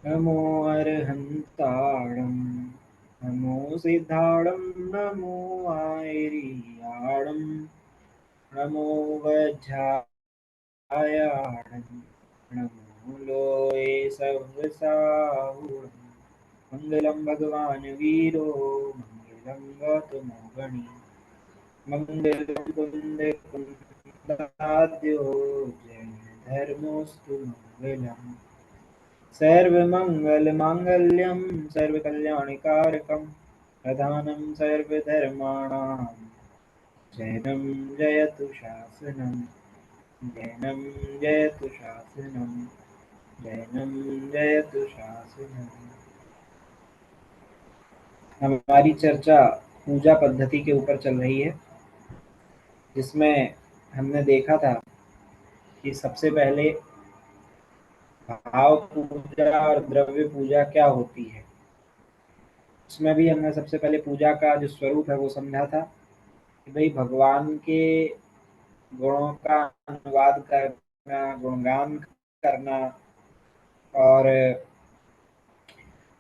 नमो अर्हन्ताणं नमो सिद्धाणं नमो आयर्याणं नमो वज्रायाणं नमो लोये सर्वसाहुणं मङ्गलं भगवान् वीरो मङ्गलं गौतमो गणी मङ्गलं कुन्दकुन्दाद्यो जय धर्मोऽस्तु मङ्गलम् सर्वमङ्गलमाङ्गल्यं सर्वकल्याणकारकं प्रधानं सर्वधर्माणां जयनं जयतु शासनं जैनं जयतु शासनं जैनं जयतु शासनं। हमारी चर्चा पूजा पद्धति के ऊपर चल रही है, जिसमें हमने देखा था कि सबसे पहले भाव पूजा और द्रव्य पूजा क्या होती है। उसमें भी हमने सबसे पहले पूजा का जो स्वरूप है वो समझा था कि भाई भगवान के गुणों का अनुवाद करना, गुणगान करना और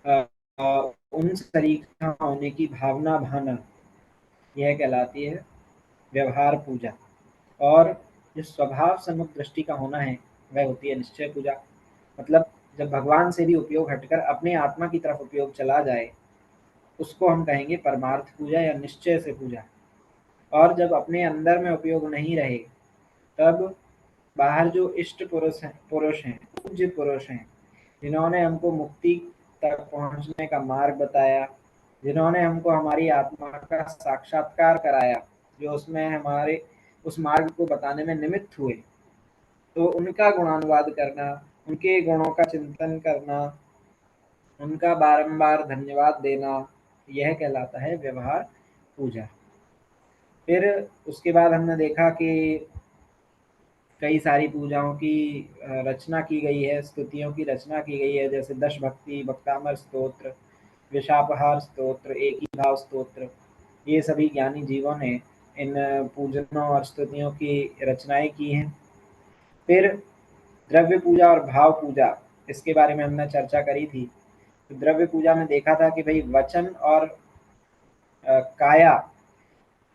अ, उन तरीका होने की भावना भाना, यह कहलाती है व्यवहार पूजा। और जो स्वभाव सम्मुख दृष्टि का होना है वह होती है निश्चय पूजा। मतलब जब भगवान से भी उपयोग हटकर अपने आत्मा की तरफ उपयोग चला जाए, उसको हम कहेंगे परमार्थ पूजा या निश्चय से पूजा। और जब अपने अंदर में उपयोग नहीं रहे, तब बाहर जो इष्ट पुरुष हैं, पूज्य पुरुष हैं, जिन्होंने हमको मुक्ति तक पहुंचने का मार्ग बताया, जिन्होंने हमको हमारी आत्मा का साक्षात्कार कराया, जो उसमें हमारे उस मार्ग को बताने में निमित्त हुए, तो उनका गुणानुवाद करना, उनके गुणों का चिंतन करना, उनका बारंबार धन्यवाद देना, यह कहलाता है व्यवहार पूजा। फिर उसके बाद हमने देखा कि कई सारी पूजाओं की रचना की गई है, स्तुतियों की रचना की गई है, जैसे दश भक्ति, भक्तामर स्तोत्र, विशापहार स्तोत्र, एक ही भाव स्तोत्र। ये सभी ज्ञानी जीवों ने इन पूजनों और स्तुतियों की रचनाएं की हैं। फिर द्रव्य पूजा और भाव पूजा, इसके बारे में हमने चर्चा करी थी। तो द्रव्य पूजा में देखा था कि भाई वचन और काया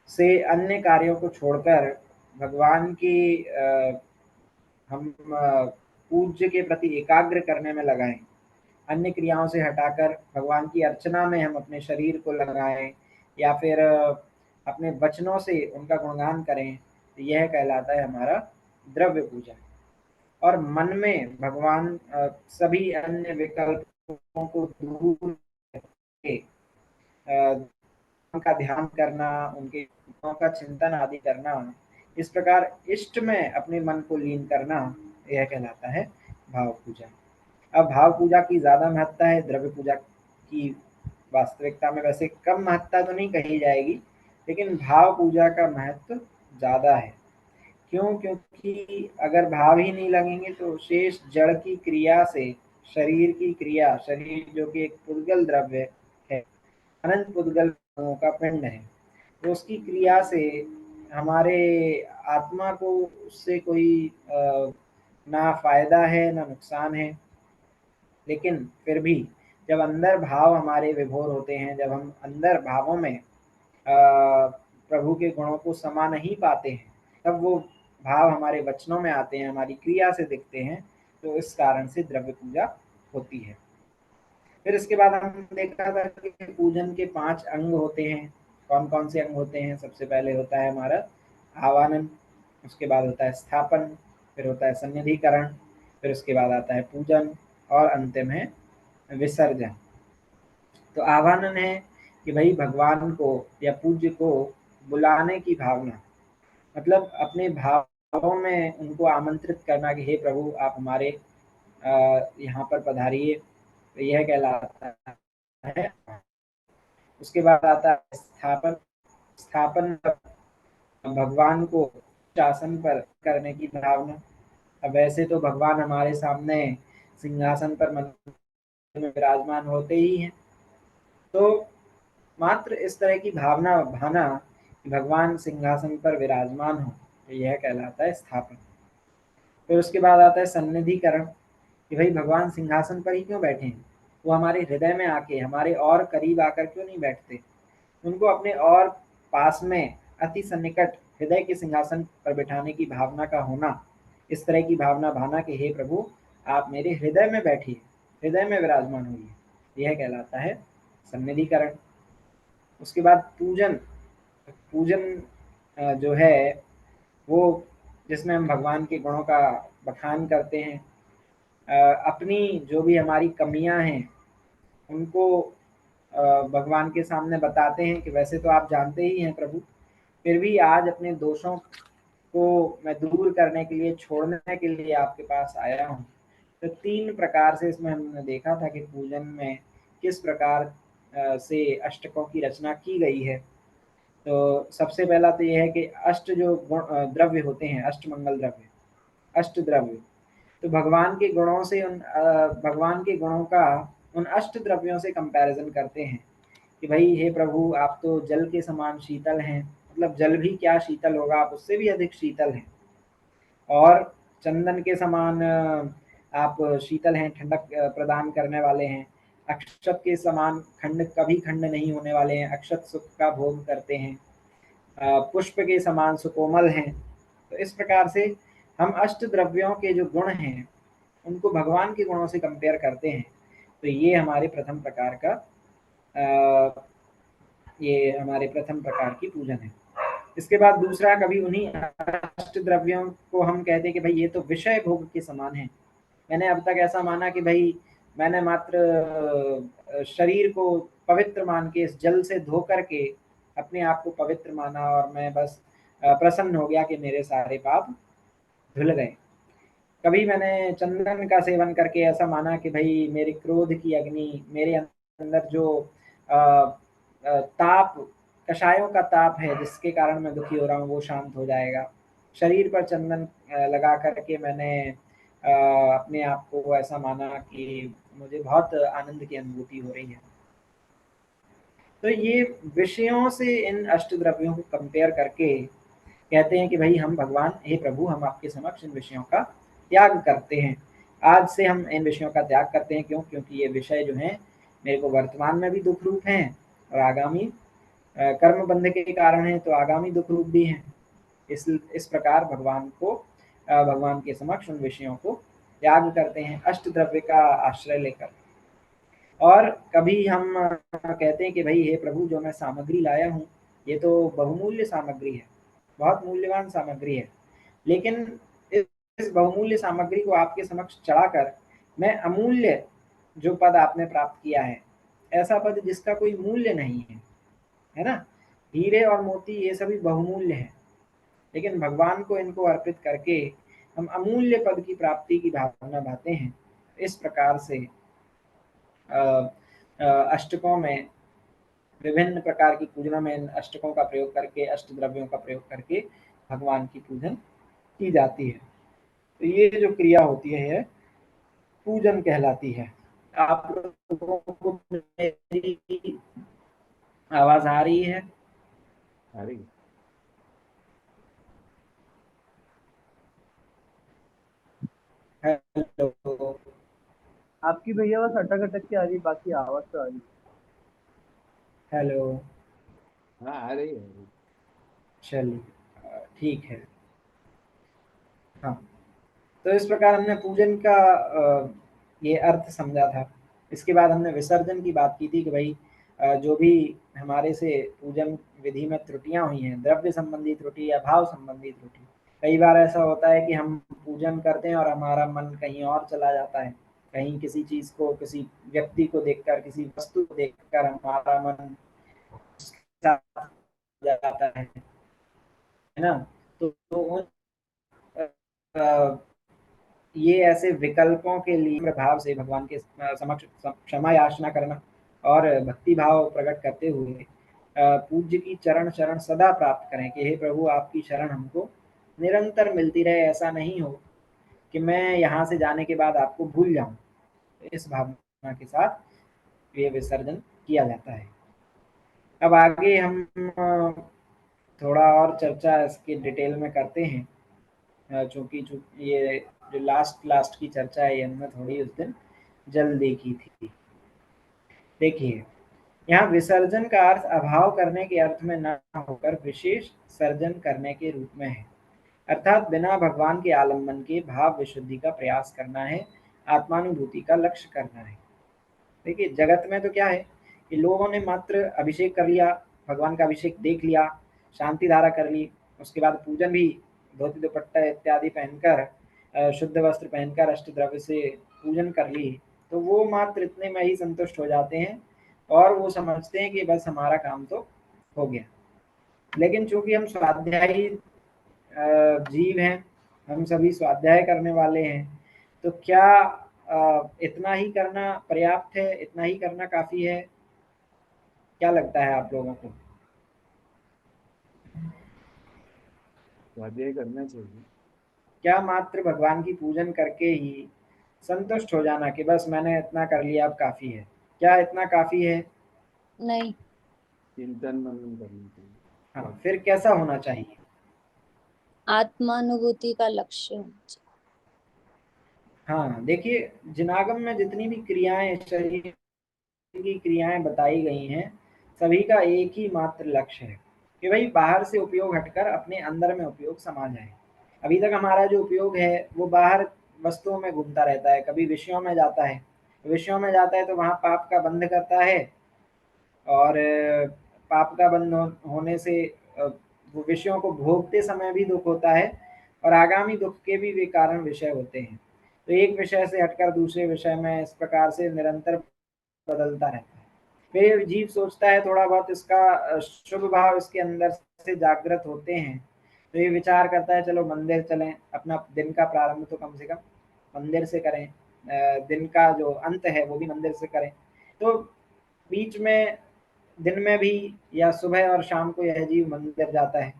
से अन्य कार्यों को छोड़कर भगवान की हम पूज्य के प्रति एकाग्र करने में लगाएं, अन्य क्रियाओं से हटाकर भगवान की अर्चना में हम अपने शरीर को लगाएं, या फिर अपने वचनों से उनका गुणगान करें, तो यह कहलाता है हमारा द्रव्य पूजा। और मन में भगवान सभी अन्य विकल्पों को दूर करके उनका ध्यान करना, उनके गुणों का चिंतन आदि करना, इस प्रकार इष्ट में अपने मन को लीन करना, यह कहलाता है भाव पूजा। अब भाव पूजा की ज़्यादा महत्ता है, द्रव्य पूजा की वास्तविकता में वैसे कम महत्ता तो नहीं कही जाएगी, लेकिन भाव पूजा का महत्व ज़्यादा है। क्यों? क्योंकि अगर भाव ही नहीं लगेंगे तो शेष जड़ की क्रिया से, शरीर की क्रिया, शरीर जो कि एक पुद्गल द्रव्य है, अनंत पुद्गल का पिंड है, तो उसकी क्रिया से हमारे आत्मा को उससे कोई ना फायदा है ना नुकसान है। लेकिन फिर भी जब अंदर भाव हमारे विभोर होते हैं, जब हम अंदर भावों में प्रभु के गुणों को समा नहीं पाते हैं, तब वो भाव हमारे वचनों में आते हैं, हमारी क्रिया से दिखते हैं। तो इस कारण से द्रव्य पूजा होती है। फिर इसके बाद हम देखा था कि पूजन के 5 अंग होते हैं। कौन कौन से अंग होते हैं? सबसे पहले होता है हमारा आवाहन, उसके बाद होता है स्थापन, फिर होता है सन्निधिकरण, फिर उसके बाद आता है पूजन, और अंतिम है विसर्जन। तो आवाहन है कि भाई भगवान को या पूज्य को बुलाने की भावना, मतलब अपने भावों में उनको आमंत्रित करना कि हे प्रभु आप हमारे यहाँ पर पधारिए, तो यह कहलाता है। उसके बाद आता है स्थापन। स्थापन भगवान को शासन पर करने की भावना। अब वैसे तो भगवान हमारे सामने सिंहासन पर मंदिर में विराजमान होते ही हैं, तो मात्र इस तरह की भावना भाना कि भगवान सिंहासन पर विराजमान हो, तो यह कहलाता है स्थापन। फिर उसके बाद आता है सन्निधिकरण। कि भाई भगवान सिंहासन पर ही क्यों बैठे हैं, वो हमारे हृदय में आके हमारे और करीब आकर क्यों नहीं बैठते। उनको अपने और पास में अति सन्निकट हृदय के सिंहासन पर बिठाने की भावना का होना, इस तरह की भावना भाना कि हे प्रभु आप मेरे हृदय में बैठिए, हृदय में विराजमान होइए, यह कहलाता है सन्निधिकरण। उसके बाद पूजन। पूजन जो है वो, जिसमें हम भगवान के गुणों का बखान करते हैं, अपनी जो भी हमारी कमियां हैं उनको भगवान के सामने बताते हैं कि वैसे तो आप जानते ही हैं प्रभु, फिर भी आज अपने दोषों को मैं दूर करने के लिए, छोड़ने के लिए आपके पास आया हूँ। तो 3 प्रकार से इसमें हमने देखा था कि पूजन में किस प्रकार से अष्टकों की रचना की गई है। तो सबसे पहला तो ये है कि अष्ट जो द्रव्य होते हैं, अष्टमंगल द्रव्य, अष्ट द्रव्य, तो भगवान के गुणों से भगवान के गुणों का उन अष्ट द्रव्यों से कंपैरिजन करते हैं कि भाई हे प्रभु आप तो जल के समान शीतल हैं, मतलब जल भी क्या शीतल होगा, आप उससे भी अधिक शीतल हैं। और चंदन के समान आप शीतल हैं, ठंडक प्रदान करने वाले हैं। अक्षत के समान खंड कभी खंड नहीं होने वाले हैं, अक्षत सुख का भोग करते हैं। पुष्प के समान सुकोमल हैं। तो इस प्रकार से हम अष्ट द्रव्यों के जो गुण हैं उनको भगवान के गुणों से कंपेयर करते हैं। तो ये हमारे प्रथम प्रकार की पूजन है। इसके बाद दूसरा, कभी उन्हीं अष्ट द्रव्यों को हम कहते हैं कि भाई ये तो विषय भोग के समान है। मैंने अब तक ऐसा माना कि भाई मैंने मात्र शरीर को पवित्र मान के इस जल से धो करके अपने आप को पवित्र माना और मैं बस प्रसन्न हो गया कि मेरे सारे पाप धुल गए। कभी मैंने चंदन का सेवन करके ऐसा माना कि भाई मेरे क्रोध की अग्नि, मेरे अंदर जो अ, ताप, कषायों का ताप है जिसके कारण मैं दुखी हो रहा हूँ वो शांत हो जाएगा। शरीर पर चंदन लगा करके मैंने अपने आप को ऐसा माना कि मुझे बहुत आनंद की अनुभूति हो रही है। तो ये विषयों से इन अष्ट द्रव्यों को कंपेयर करके कहते हैं कि भाई हम भगवान, हे प्रभु हम आपके समक्ष इन विषयों का त्याग करते हैं। आज से हम इन विषयों का त्याग करते हैं, क्यों? क्योंकि ये विषय जो हैं मेरे को वर्तमान में भी दुख रूप हैं और आगामी कर्म बंध के कारण हैं तो आगामी दुख रूप भी हैं। इस प्रकार भगवान के समक्ष उन विषयों को त्याग करते हैं अष्ट द्रव्य का आश्रय लेकर। और कभी हम कहते हैं कि भाई हे प्रभु जो मैं सामग्री लाया हूँ ये तो बहुमूल्य सामग्री है, बहुत मूल्यवान सामग्री है, लेकिन इस बहुमूल्य सामग्री को आपके समक्ष चढ़ाकर मैं अमूल्य जो पद आपने प्राप्त किया है, ऐसा पद जिसका कोई मूल्य नहीं है ना? हीरे और मोती ये सभी बहुमूल्य हैं, लेकिन भगवान को इनको अर्पित करके हम अमूल्य पद की प्राप्ति की भावना भाते हैं। इस प्रकार से अ, अष्टकों में, विभिन्न प्रकार की पूजनों में इन अष्टकों का प्रयोग करके, अष्ट द्रव्यों का प्रयोग करके भगवान की पूजन की जाती है। तो ये जो क्रिया होती है यह पूजन कहलाती है। आप लोगों को मेरी आवाज आ रही है? अरे हेलो। आपकी भैया बस अटक अटक के आ रही, बाकी आवाज तो आ रही। हेलो। हाँ आ रही है। चलिए, ठीक है। हाँ, तो इस प्रकार हमने पूजन का ये अर्थ समझा था। इसके बाद हमने विसर्जन की बात की थी कि भाई जो भी हमारे से पूजन विधि में त्रुटियां हुई हैं, द्रव्य संबंधी त्रुटि या भाव संबंधी त्रुटि, कई बार ऐसा होता है कि हम पूजन करते हैं और हमारा मन कहीं और चला जाता है, कहीं किसी चीज को, किसी व्यक्ति को देखकर, किसी वस्तु को देखकर हमारा मन उसके साथ जाता है ना? तो उन ये ऐसे विकल्पों के लिए प्रभाव से भगवान के समक्ष क्षमा याचना करना और भक्ति भाव प्रकट करते हुए पूज्य की चरण शरण सदा प्राप्त करें कि हे प्रभु आपकी शरण हमको निरंतर मिलती रहे, ऐसा नहीं हो कि मैं यहाँ से जाने के बाद आपको भूल जाऊं। इस भावना के साथ ये विसर्जन किया जाता है। अब आगे हम थोड़ा और चर्चा इसके डिटेल में करते हैं, चूंकि ये जो लास्ट लास्ट की चर्चा है ये हमने थोड़ी उस दिन जल्दी की थी। देखिए, यहाँ विसर्जन का अर्थ अभाव करने के अर्थ में न होकर विशेष सर्जन करने के रूप में है, अर्थात बिना भगवान के आलम्बन के भाव विशुद्धि का प्रयास करना है, आत्मानुभूति का लक्ष्य करना है। देखिए, जगत में तो क्या है कि लोगों ने मात्र अभिषेक कर लिया, भगवान का अभिषेक देख लिया, शांति धारा कर ली, उसके बाद पूजन भी धोती दुपट्टा इत्यादि पहनकर, शुद्ध वस्त्र पहनकर अष्टद्रव्य से पूजन कर ली, तो वो मात्र इतने में ही संतुष्ट हो जाते हैं और वो समझते हैं कि बस हमारा काम तो हो गया। लेकिन चूंकि हम स्वाध्यायी जीव हैं, हम सभी स्वाध्याय करने वाले हैं, तो क्या इतना ही करना पर्याप्त है, इतना ही करना काफ़ी है? क्या लगता है आप लोगों को? स्वाध्याय करना चाहिए। क्या मात्र भगवान की पूजन करके ही संतुष्ट हो जाना कि बस मैंने इतना कर लिया अब काफ़ी है? क्या इतना काफ़ी है? नहीं। चिंतन मनन करना चाहिए। हाँ, फिर कैसा होना चाहिए? आत्मानुभूति का लक्ष्य होना चाहिए। हाँ, देखिए, जिनागम में जितनी भी क्रियाएं, शरीर की क्रियाएं बताई गई हैं, सभी का एक ही मात्र लक्ष्य है कि भाई बाहर से उपयोग हटकर अपने अंदर में उपयोग समा जाए। अभी तक हमारा जो उपयोग है वो बाहर वस्तुओं में घूमता रहता है, कभी विषयों में जाता है, विषयों में जाता है तो वहाँ पाप का बंध करता है, और पाप का बंध होने से वो विषयों को भोगते समय भी दुख होता है और आगामी दुख के भी वे कारण विषय होते हैं। तो एक विषय से हटकर दूसरे विषय में इस प्रकार से निरंतर बदलता रहता है। फिर जीव सोचता है थोड़ा बहुत इसका शुभ भाव इसके अंदर से जागृत होते हैं, तो ये विचार करता है चलो मंदिर चलें, अपना दिन का प्रारंभ तो कम से कम मंदिर से करें, दिन का जो अंत है वो भी मंदिर से करें। तो बीच में दिन में भी या सुबह और शाम को यह जीव मंदिर जाता है,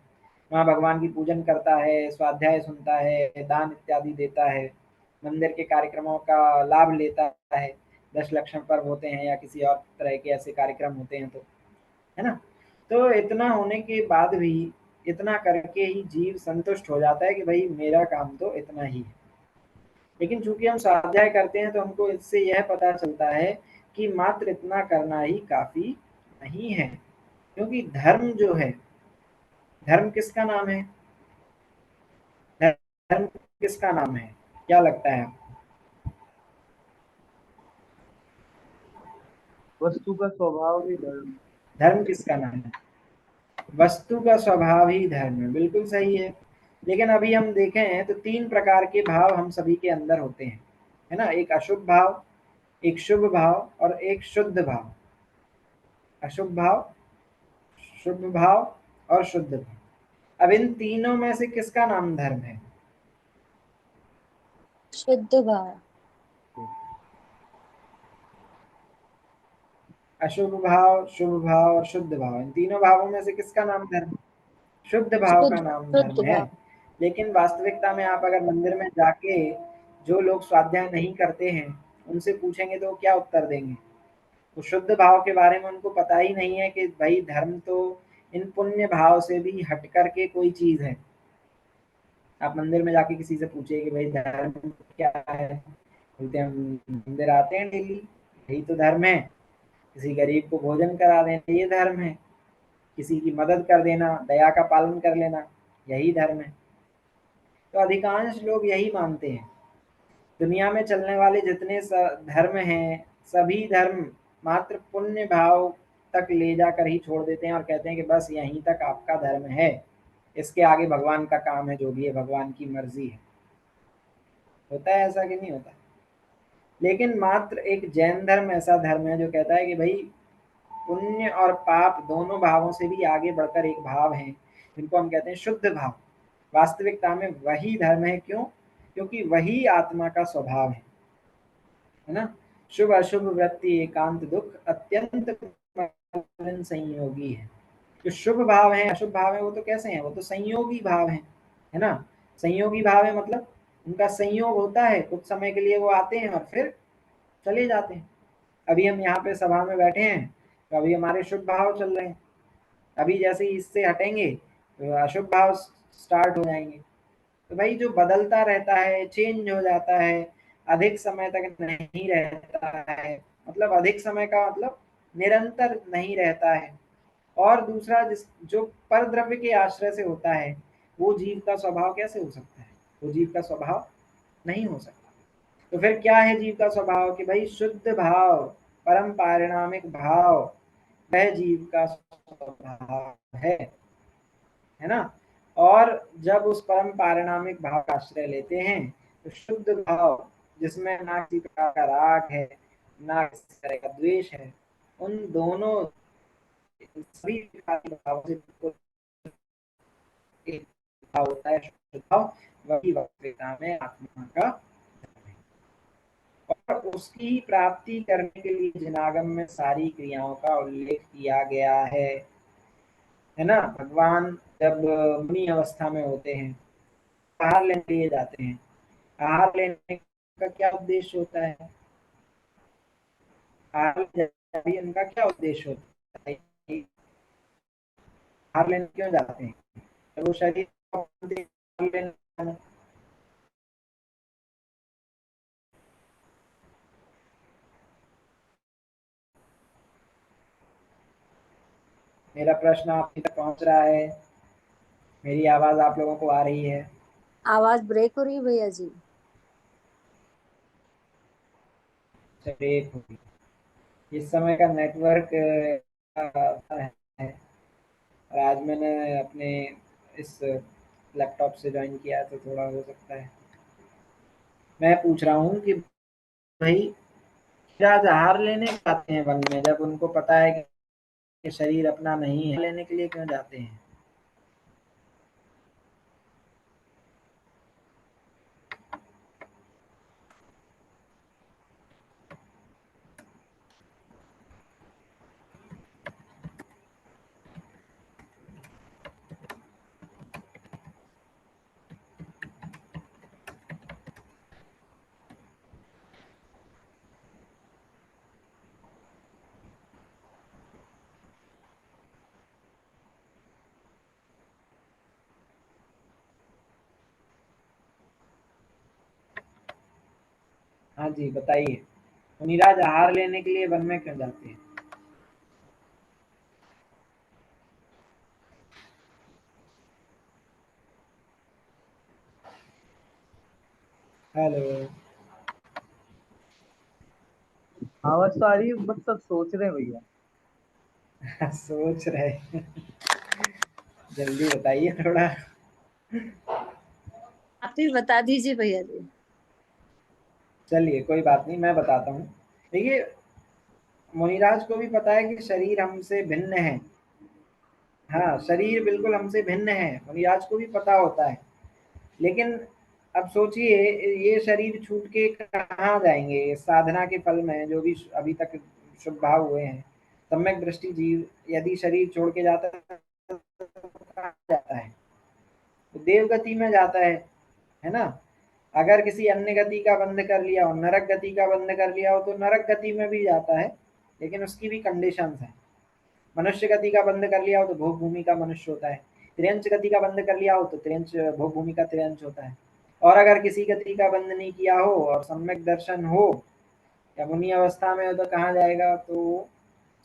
वहाँ भगवान की पूजन करता है, स्वाध्याय सुनता है, दान इत्यादि देता है, मंदिर के कार्यक्रमों का लाभ लेता है, 10 लक्षण पर्व होते हैं या किसी और तरह के ऐसे कार्यक्रम होते हैं तो, है ना? तो इतना होने के बाद भी, इतना करके ही जीव संतुष्ट हो जाता है कि भाई मेरा काम तो इतना ही है। लेकिन चूंकि हम स्वाध्याय करते हैं तो हमको इससे यह पता चलता है कि मात्र इतना करना ही काफ़ी नहीं है, क्योंकि धर्म जो है, धर्म किसका नाम है? धर्म किसका नाम है? क्या लगता है आपको? वस्तु का स्वभाव ही धर्म। धर्म किसका नाम है? वस्तु का स्वभाव ही धर्म है, बिल्कुल सही है। लेकिन अभी हम देखें तो 3 प्रकार के भाव हम सभी के अंदर होते हैं, है ना? एक अशुभ भाव, एक शुभ भाव और एक शुद्ध भाव। अशुभ भाव, शुभ भाव और शुद्ध भाव। अब इन तीनों में से किसका नाम धर्म है? शुद्ध भाव। अशुभ भाव, शुभ भाव और शुद्ध भाव, इन तीनों भावों में से किसका नाम धर्म? शुद्ध भाव शुद्ध का नाम शुद्ध धर्म है। भाव। लेकिन वास्तविकता में आप अगर मंदिर में जाके जो लोग स्वाध्याय नहीं करते हैं उनसे पूछेंगे तो वो क्या उत्तर देंगे? तो शुद्ध भाव के बारे में उनको पता ही नहीं है कि भाई धर्म तो इन पुण्य भाव से भी हट करके कोई चीज है। आप मंदिर में जाके किसी से पूछिए कि भाई धर्म क्या है, बोलते हैं हम मंदिर आते हैं डेली, यही तो धर्म है। किसी गरीब को भोजन करा देना ये धर्म है, किसी की मदद कर देना, दया का पालन कर लेना, यही धर्म है। तो अधिकांश लोग यही मानते हैं। दुनिया में चलने वाले जितने धर्म हैं, सभी धर्म मात्र पुण्य भाव तक ले जाकर ही छोड़ देते हैं और कहते हैं कि बस यहीं तक आपका धर्म है, इसके आगे भगवान का काम है, जो भी है भगवान की मर्जी है। होता है ऐसा कि नहीं होता? लेकिन मात्र एक जैन धर्म ऐसा धर्म है जो कहता है कि भाई पुण्य और पाप दोनों भावों से भी आगे बढ़कर एक भाव है, जिनको हम कहते हैं शुद्ध भाव। वास्तविकता में वही धर्म है। क्यों? क्योंकि वही आत्मा का स्वभाव है ना? शुभ अशुभ वृत्ति एकांत दुख अत्यंत मलिन संयोगी है। जो शुभ भाव है, अशुभ भाव है, वो तो कैसे हैं? वो तो संयोगी भाव है ना? संयोगी भाव है मतलब उनका संयोग होता है, कुछ समय के लिए वो आते हैं और फिर चले जाते हैं। अभी हम यहाँ पे सभा में बैठे हैं तो अभी हमारे शुभ भाव चल रहे हैं, अभी जैसे ही इससे हटेंगे तो अशुभ भाव स्टार्ट हो जाएंगे। तो भाई जो बदलता रहता है, चेंज हो जाता है, अधिक समय तक नहीं रहता है, मतलब अधिक समय का मतलब निरंतर नहीं रहता है। और दूसरा जिस जो परद्रव्य के आश्रय से होता है, वो जीव का स्वभाव कैसे हो सकता है? वो जीव का स्वभाव नहीं हो सकता। तो फिर क्या है जीव का स्वभाव? कि भाई शुद्ध भाव, परम पारिणामिक भाव, वह जीव का स्वभाव है ना। और जब उस परम पारिणामिक भाव का आश्रय लेते हैं, तो शुद्ध भाव जिसमें ना किसी प्रकार का राग है, ना किसी तरह का द्वेष है, उन दोनों सभी प्रकार के भावों से बिल्कुल एक भाव होता है शुद्ध भाव, वही वास्तविकता में आत्मा का। और उसकी प्राप्ति करने के लिए जिनागम में सारी क्रियाओं का उल्लेख किया गया है ना। भगवान जब मुनि अवस्था में होते हैं, आहार लेने के लिए जाते हैं, आहार लेने का क्या उद्देश्य होता है? आहार लेने उनका क्या उद्देश्य होता है? आहार लेने क्यों जाते हैं? तो वो शरीर लेने। मेरा प्रश्न आप तक पहुंच रहा है? मेरी आवाज आप लोगों को आ रही है? आवाज ब्रेक हो रही है भैया जी। ब्रेक होगी। इस समय का नेटवर्क है। और आज मैंने अपने इस लैपटॉप से ज्वाइन किया है, तो थोड़ा हो सकता है। मैं पूछ रहा हूँ कि भाई राज आहार लेने जाते हैं वन में, जब उनको पता है कि शरीर अपना नहीं है, लेने के लिए क्यों जाते हैं? हाँ जी बताइए, मुनिराज आहार लेने के लिए वन में क्यों जाते हैं? हेलो। आवाज तो आ रही है, बस सब सोच रहे हैं भैया। सोच रहे हैं। जल्दी बताइए थोड़ा। आप ही बता दीजिए भैया जी। चलिए कोई बात नहीं, मैं बताता हूँ। देखिए, मुनिराज को भी पता है कि शरीर हमसे भिन्न है। हाँ, शरीर बिल्कुल हमसे भिन्न है, मुनिराज को भी पता होता है। लेकिन अब सोचिए, ये शरीर छूट के कहाँ जाएंगे? साधना के फल में जो भी अभी तक शुभ भाव हुए हैं, सम्यक दृष्टि जीव यदि शरीर छोड़ के जाता है तो कहाँ जाता है? तो देव गति में जाता है ना। अगर किसी अन्य गति का बंध कर लिया हो, नरक गति का बंध कर लिया हो, तो नरक गति में भी जाता है, लेकिन उसकी भी कंडीशंस है। मनुष्य गति का बंध कर लिया हो तो भोग भूमि का मनुष्य होता है। त्रियंच गति का बंध कर लिया हो तो त्रियंच भोग भूमि का त्रियंच होता है। और अगर किसी गति का बंध नहीं किया हो और सम्यक दर्शन हो या मुनि अवस्था में हो, तो कहाँ जाएगा? तो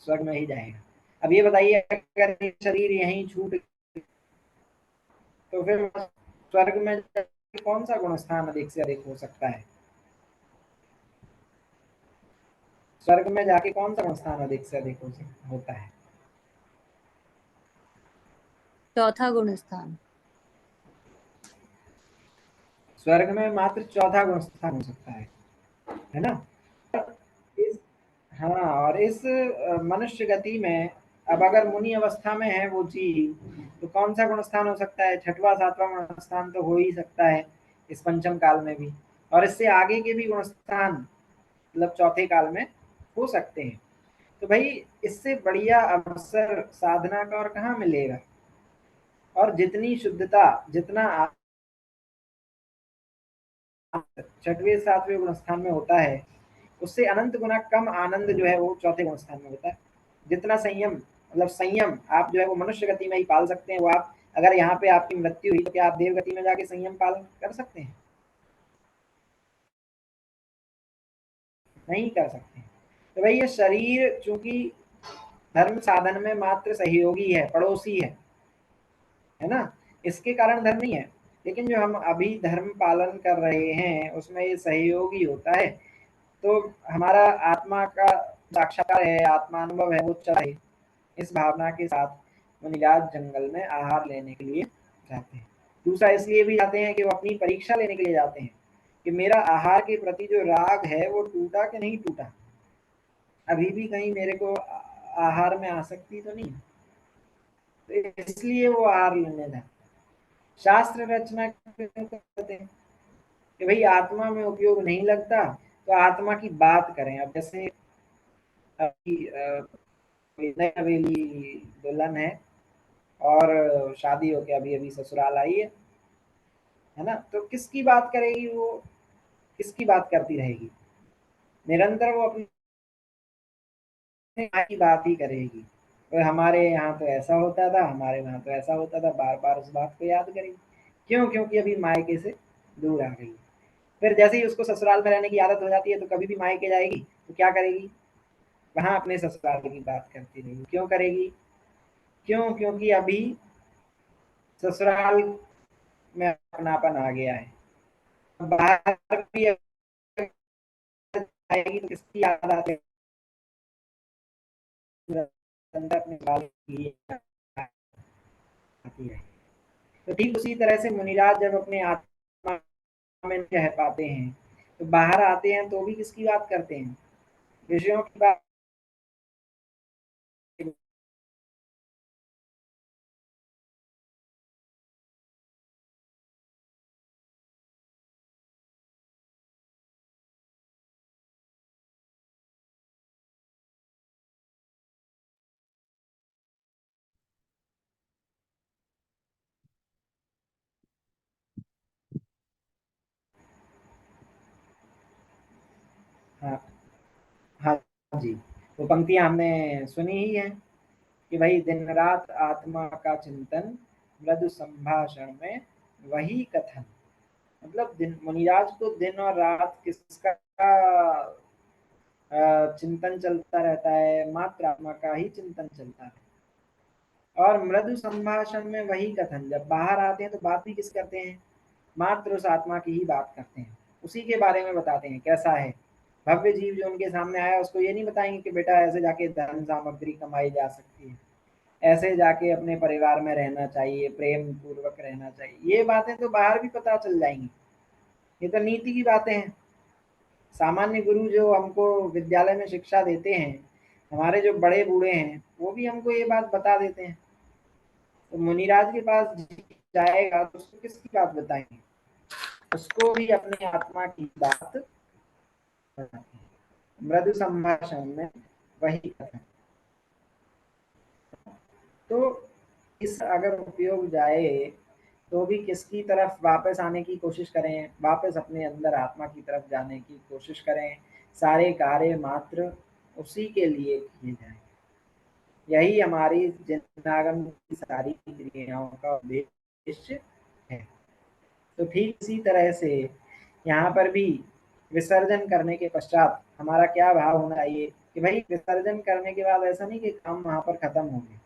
स्वर्ग में ही जाएगा। अब ये बताइए, अगर ये शरीर यहीं छूट, तो फिर स्वर्ग में जाके कौन सा गुण स्थान अधिक से अधिक हो सकता है? स्वर्ग में जाके कौन सा गुण स्थान अधिक से अधिक होता है? चौथा गुण स्थान। स्वर्ग में मात्र चौथा गुण स्थान हो सकता है ना। इस हाँ, और इस मनुष्य गति में अब अगर मुनि अवस्था में है वो जीव, तो कौन सा गुण स्थान हो सकता है? छठवां सातवां गुण स्थान तो हो ही सकता है इस पंचम काल में भी। और इससे आगे के भी गुण स्थान मतलब चौथे काल में हो सकते हैं। तो भाई इससे बढ़िया अवसर साधना का और कहाँ मिलेगा? और जितनी शुद्धता, जितना छठवें सातवें गुण स्थान में होता है, उससे अनंत गुना कम आनंद जो है वो चौथे गुण स्थान में होता है। जितना संयम, मतलब संयम आप जो है वो मनुष्य गति में ही पाल सकते हैं, वो आप अगर यहाँ पे आपकी मृत्यु हुई तो क्या आप देवगति में जाके संयम पालन कर सकते हैं? नहीं कर सकते। तो भाई ये शरीर चूंकि धर्म साधन में मात्र सहयोगी है, पड़ोसी है ना, इसके कारण धर्म नहीं है। लेकिन जो हम अभी धर्म पालन कर रहे हैं उसमें ये सहयोगी होता है। तो हमारा आत्मा का साक्षात्कार है, आत्मानुभव है, वो चाहे इस भावना के साथ मुनिराज जंगल में आहार लेने के लिए जाते हैं। दूसरा इसलिए भी जाते हैं कि वो अपनी परीक्षा लेने के लिए जाते हैं कि मेरा आहार के प्रति जो राग है वो टूटा कि नहीं टूटा, अभी भी कहीं मेरे को आहार में आसक्ति तो नहीं है। तो इसलिए वो आहार लेने जाते। शास्त्र रचना क्यों करते हैं कि भाई आत्मा में उपयोग नहीं लगता तो आत्मा की बात करें। अब जैसे अभी नई हवेली दुल्हन है और शादी होके अभी अभी ससुराल आई है ना, तो किसकी बात करेगी वो, किसकी बात करती रहेगी? निरंतर वो अपनी माँ की बात ही करेगी। और हमारे यहाँ तो ऐसा होता था, हमारे वहाँ तो ऐसा होता था, बार बार उस बात को याद करेगी। क्यों? क्योंकि अभी मायके से दूर आ गई। फिर जैसे ही उसको ससुराल में रहने की आदत हो जाती है तो कभी भी मायके जाएगी तो क्या करेगी? वहां अपने ससुराल की बात करती रहेगी। क्यों करेगी? क्यों? क्योंकि अभी ससुराल में अपनापन आ गया है। बाहर भी आएगी तो किसकी याद आती है? अपने बाल की आती है। तो ठीक उसी तरह से मुनिराज जब अपने आत्मा में नहीं रह पाते हैं तो बाहर आते हैं तो भी किसकी बात करते हैं? विषयों की बात। हाँ हाँ जी, वो पंक्तियां हमने सुनी ही है कि भाई दिन रात आत्मा का चिंतन, मृदु संभाषण में वही कथन। मतलब दिन मुनिराज को दिन और रात किसका चिंतन चलता रहता है? मात्र आत्मा का ही चिंतन चलता है। और मृदु संभाषण में वही कथन, जब बाहर आते हैं तो बात भी किस करते हैं? मात्र उस आत्मा की ही बात करते हैं, उसी के बारे में बताते हैं कैसा है भव्य जीव जो उनके सामने आया। उसको ये नहीं बताएंगे कि बेटा ऐसे जाके धन सामग्री कमाई जा सकती है, ऐसे जाके अपने परिवार में रहना चाहिए, प्रेम पूर्वक रहना चाहिए। ये बातें तो बाहर भी पता चल जाएंगी, ये तो नीति की बातें हैं। सामान्य गुरु जो हमको विद्यालय में शिक्षा देते हैं, हमारे जो बड़े बूढ़े हैं, वो भी हमको ये बात बता देते हैं। तो मुनिराज के पास जाएगा तो उसको किसकी बात बताएंगे? उसको भी अपने आत्मा की बात बताते हैं। मृदु संभाषण में वही कथन। तो इस अगर उपयोग जाए तो भी किसकी तरफ वापस आने की कोशिश करें? वापस अपने अंदर आत्मा की तरफ जाने की कोशिश करें। सारे कार्य मात्र उसी के लिए किए जाएं। यही हमारी जिनागम की सारी क्रियाओं का उद्देश्य है। तो ठीक इसी तरह से यहाँ पर भी विसर्जन करने के पश्चात हमारा क्या भाव होना चाहिए कि भाई विसर्जन करने के बाद ऐसा नहीं कि काम वहाँ पर खत्म हो गए।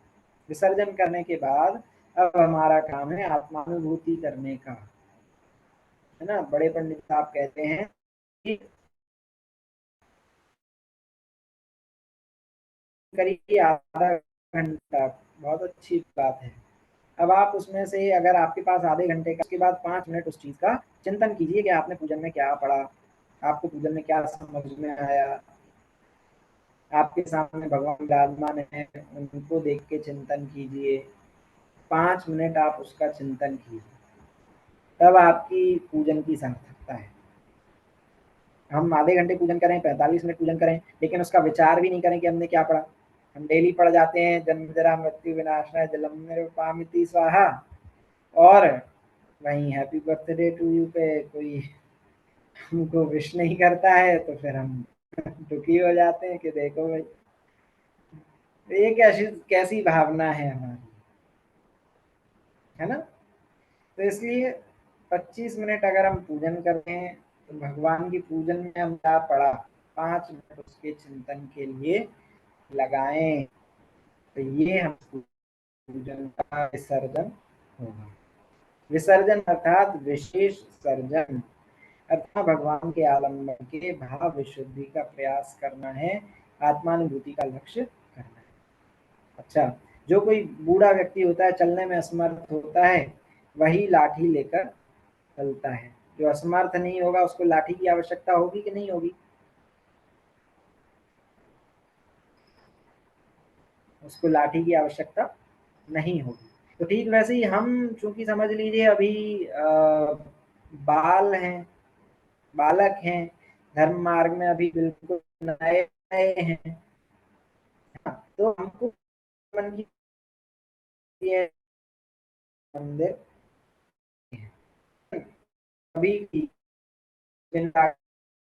विसर्जन करने के बाद अब हमारा काम है आत्मानुभूति करने का, है ना। बड़े पंडित साहब कहते हैं कि करीब आधा घंटा, बहुत अच्छी बात है। अब आप उसमें से अगर आपके पास आधे घंटे का, उसके बाद 5 मिनट उस चीज का चिंतन कीजिए कि आपने पूजन में क्या पढ़ा, आपको पूजन में क्या समझ में आया। आपके सामने भगवान विराजमान है, उनको देख के चिंतन कीजिए। 5 मिनट आप उसका चिंतन कीजिए, तब आपकी पूजन की सार्थकता है। हम आधे घंटे पूजन करें, 45 मिनट पूजन करें, लेकिन उसका विचार भी नहीं करें कि हमने क्या पढ़ा। हम डेली पढ़ जाते हैं जन्म जरा मृत्यु विनाशनाय जलम निरुपामिति स्वाहा, और वहीं हैप्पी बर्थडे टू यू पे कोई हमको विश नहीं करता है तो फिर हम दुखी हो जाते हैं कि देखो भाई ये कैसी कैसी भावना है हमारी। है ना। तो इसलिए 25 मिनट अगर हम पूजन करते हैं तो भगवान की पूजन में हम क्या पढ़ा, 5 मिनट उसके चिंतन के लिए लगाएं, तो ये हम पूजन का विसर्जन होगा। विसर्जन अर्थात विशेष सर्जन, अर्थात भगवान के आलम्बन के भाव विशुद्धि का प्रयास करना है, आत्मानुभूति का लक्ष्य करना है। अच्छा, जो कोई बूढ़ा व्यक्ति होता है, चलने में असमर्थ होता है, वही लाठी लेकर चलता है। जो असमर्थ नहीं होगा उसको लाठी की आवश्यकता होगी कि नहीं होगी? उसको लाठी की आवश्यकता नहीं होगी। तो ठीक वैसे ही हम, चूंकि समझ लीजिए अभी बाल हैं, बालक हैं, धर्म मार्ग में अभी बिल्कुल नए नए हैं, तो हमको मन की ये मंदिर कभी भी बिना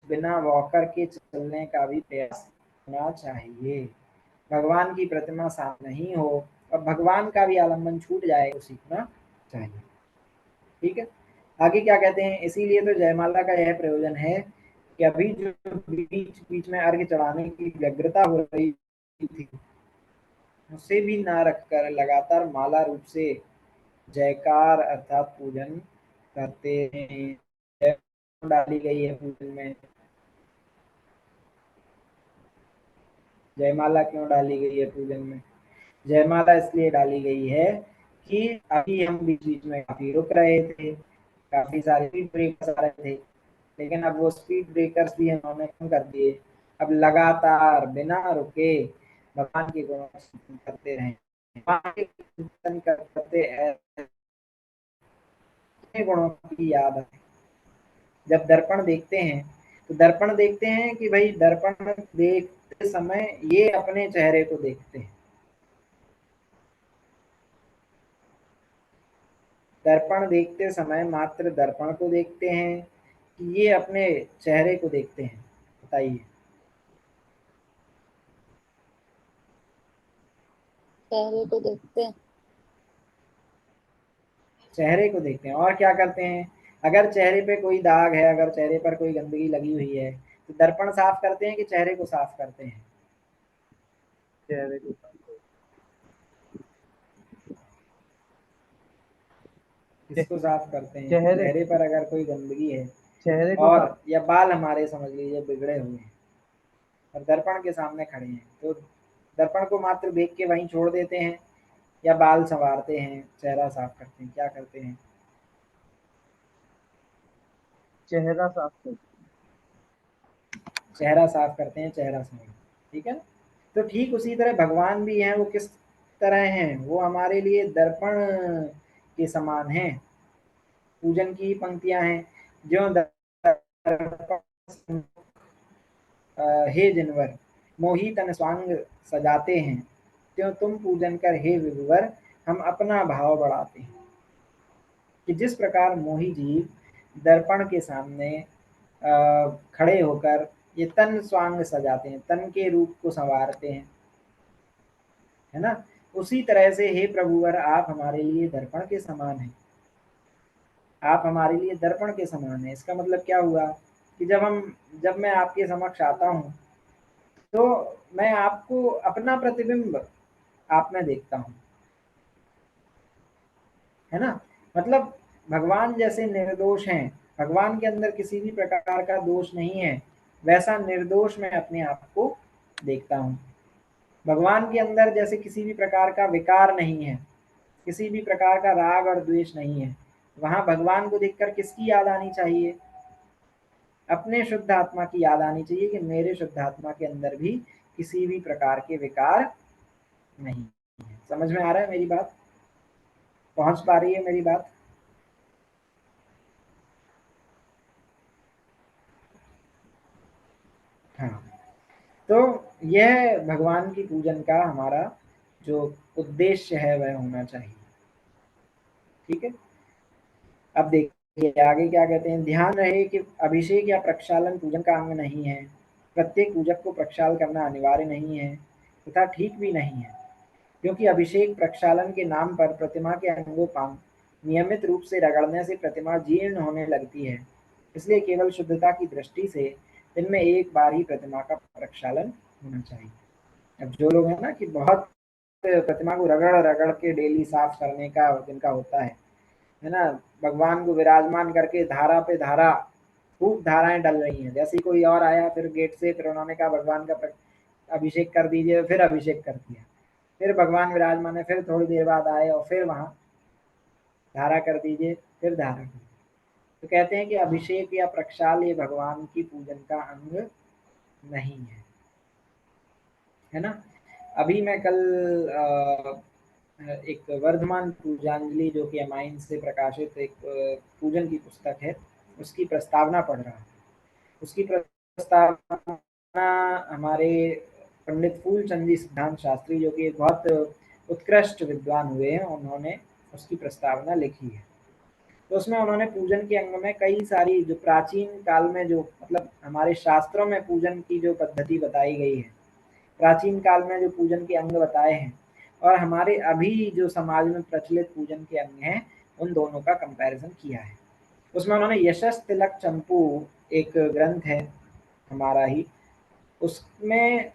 बिना वॉकर के चलने का भी प्रयास होना चाहिए। भगवान की प्रतिमा सामने नहीं हो और भगवान का भी आलम्बन छूट जाए तो सीखना चाहिए। ठीक है, आगे क्या कहते हैं, इसीलिए तो जयमाला का यह प्रयोजन है कि अभी जो बीच बीच में अर्घ्य चढ़ाने की व्यग्रता हो रही थी, उसे भी ना रखकर लगातार माला रूप से जयकार अर्थात पूजन करते हैं। जय डाली गई है पूजन में, जयमाला क्यों डाली गई है पूजन में? जयमाला इसलिए डाली गई है कि अभी हम बीच बीच में काफी रुक रहे थे, काफी सारे स्पीड ब्रेकर्स आ रहे थे, लेकिन अब वो स्पीड ब्रेकर्स भी इन्होंने कम कर दिए। अब लगातार बिना रुके भगवान के गुणों का चिंतन करते रहें, भगवान के चिंतन करते अपने गुणों की याद आए। जब दर्पण देखते हैं तो दर्पण देखते हैं कि भाई दर्पण देखते समय ये अपने चेहरे को देखते हैं, दर्पण देखते समय मात्र दर्पण को देखते हैं कि ये अपने चेहरे को देखते हैं? बताइए। चेहरे को देखते हैं। चेहरे को देखते हैं और क्या करते हैं? अगर चेहरे पे कोई दाग है, अगर चेहरे पर कोई गंदगी लगी हुई है, तो दर्पण साफ करते हैं कि चेहरे को साफ करते हैं? चेहरे को किसको साफ करते हैं? कि चेहरे चेहरे पर अगर कोई गंदगी है चेहरे को और साफ या बाल हमारे समझ लीजिए बिगड़े हुए हैं और दर्पण के सामने खड़े हैं, तो दर्पण को मात्र देख के वहीं छोड़ देते हैं या बाल संवारते हैं, चेहरा साफ करते हैं, क्या करते हैं? चेहरा साफ कर चेहरा साफ करते हैं, चेहरा संवारते हैं। ठीक है, तो ठीक उसी तरह भगवान भी हैं। वो किस तरह हैं? वो हमारे लिए दर्पण के समान हैं। पूजन की पंक्तियां हैं, जो दर्पण हे जिनवर मोही तन स्वांग सजाते हैं, त्यों तुम पूजन कर हे विभुवर हम अपना भाव बढ़ाते हैं। कि जिस प्रकार मोही जीव दर्पण के सामने खड़े होकर ये तन स्वांग सजाते हैं, तन के रूप को संवारते हैं, है ना, उसी तरह से हे प्रभुवर आप हमारे लिए दर्पण के समान हैं। आप हमारे लिए दर्पण के समान हैं। इसका मतलब क्या हुआ कि जब मैं आपके समक्ष आता हूँ तो मैं आपको अपना प्रतिबिंब आप में देखता हूँ, है ना। मतलब भगवान जैसे निर्दोष हैं, भगवान के अंदर किसी भी प्रकार का दोष नहीं है, वैसा निर्दोष मैं अपने आप को देखता हूँ। भगवान के अंदर जैसे किसी भी प्रकार का विकार नहीं है, किसी भी प्रकार का राग और द्वेष नहीं है, वहां भगवान को देखकर किसकी याद आनी चाहिए? अपने शुद्ध आत्मा की याद आनी चाहिए कि मेरे शुद्ध आत्मा के अंदर भी किसी भी प्रकार के विकार नहीं है। समझ में आ रहा है मेरी बात? पहुंच पा रही है मेरी बात? हाँ, तो यह भगवान की पूजन का हमारा जो उद्देश्य है वह होना चाहिए। ठीक है, अब देखिए आगे क्या कहते हैं। ध्यान रहे कि अभिषेक या प्रक्षालन पूजन का अंग नहीं है। प्रत्येक पूजक को प्रक्षाल करना अनिवार्य नहीं है तथा ठीक भी नहीं है, क्योंकि अभिषेक प्रक्षालन के नाम पर प्रतिमा के अंगों नियमित रूप से रगड़ने से प्रतिमा जीर्ण होने लगती है, इसलिए केवल शुद्धता की दृष्टि से दिन में एक बार ही प्रतिमा का प्रक्षालन होना चाहिए। अब जो लोग हैं ना कि बहुत प्रतिमा को रगड़ रगड़ के डेली साफ करने का जिनका होता है ना, भगवान को विराजमान करके धारा पे धारा खूब धाराएं डल रही हैं, जैसे ही कोई और आया फिर गेट से, फिर उन्होंने कहा भगवान का अभिषेक कर दीजिए, फिर अभिषेक कर दिया, फिर भगवान विराजमान है, फिर थोड़ी देर बाद आए और फिर वहां धारा कर दीजिए, फिर धारा कर दीजिए। तो कहते हैं कि अभिषेक या प्रक्षाल ये भगवान की पूजन का अंग नहीं है ना। अभी मैं कल एक वर्धमान पूजांजलि जो कि एमाइन से प्रकाशित एक पूजन की पुस्तक है, उसकी प्रस्तावना पढ़ रहा हूँ। उसकी प्रस्तावना हमारे पंडित फूलचंद जी सिद्धांत शास्त्री, जो कि एक बहुत उत्कृष्ट विद्वान हुए हैं, उन्होंने उसकी प्रस्तावना लिखी है। तो उसमें उन्होंने पूजन के अंग में कई सारी जो प्राचीन काल में जो मतलब हमारे शास्त्रों में पूजन की जो पद्धति बताई गई है, प्राचीन काल में जो पूजन के अंग बताए हैं और हमारे अभी जो समाज में प्रचलित पूजन के अंग हैं, उन दोनों का कंपैरिजन किया है। उसमें उन्होंने यशस तिलक चंपू एक ग्रंथ है हमारा ही, उसमें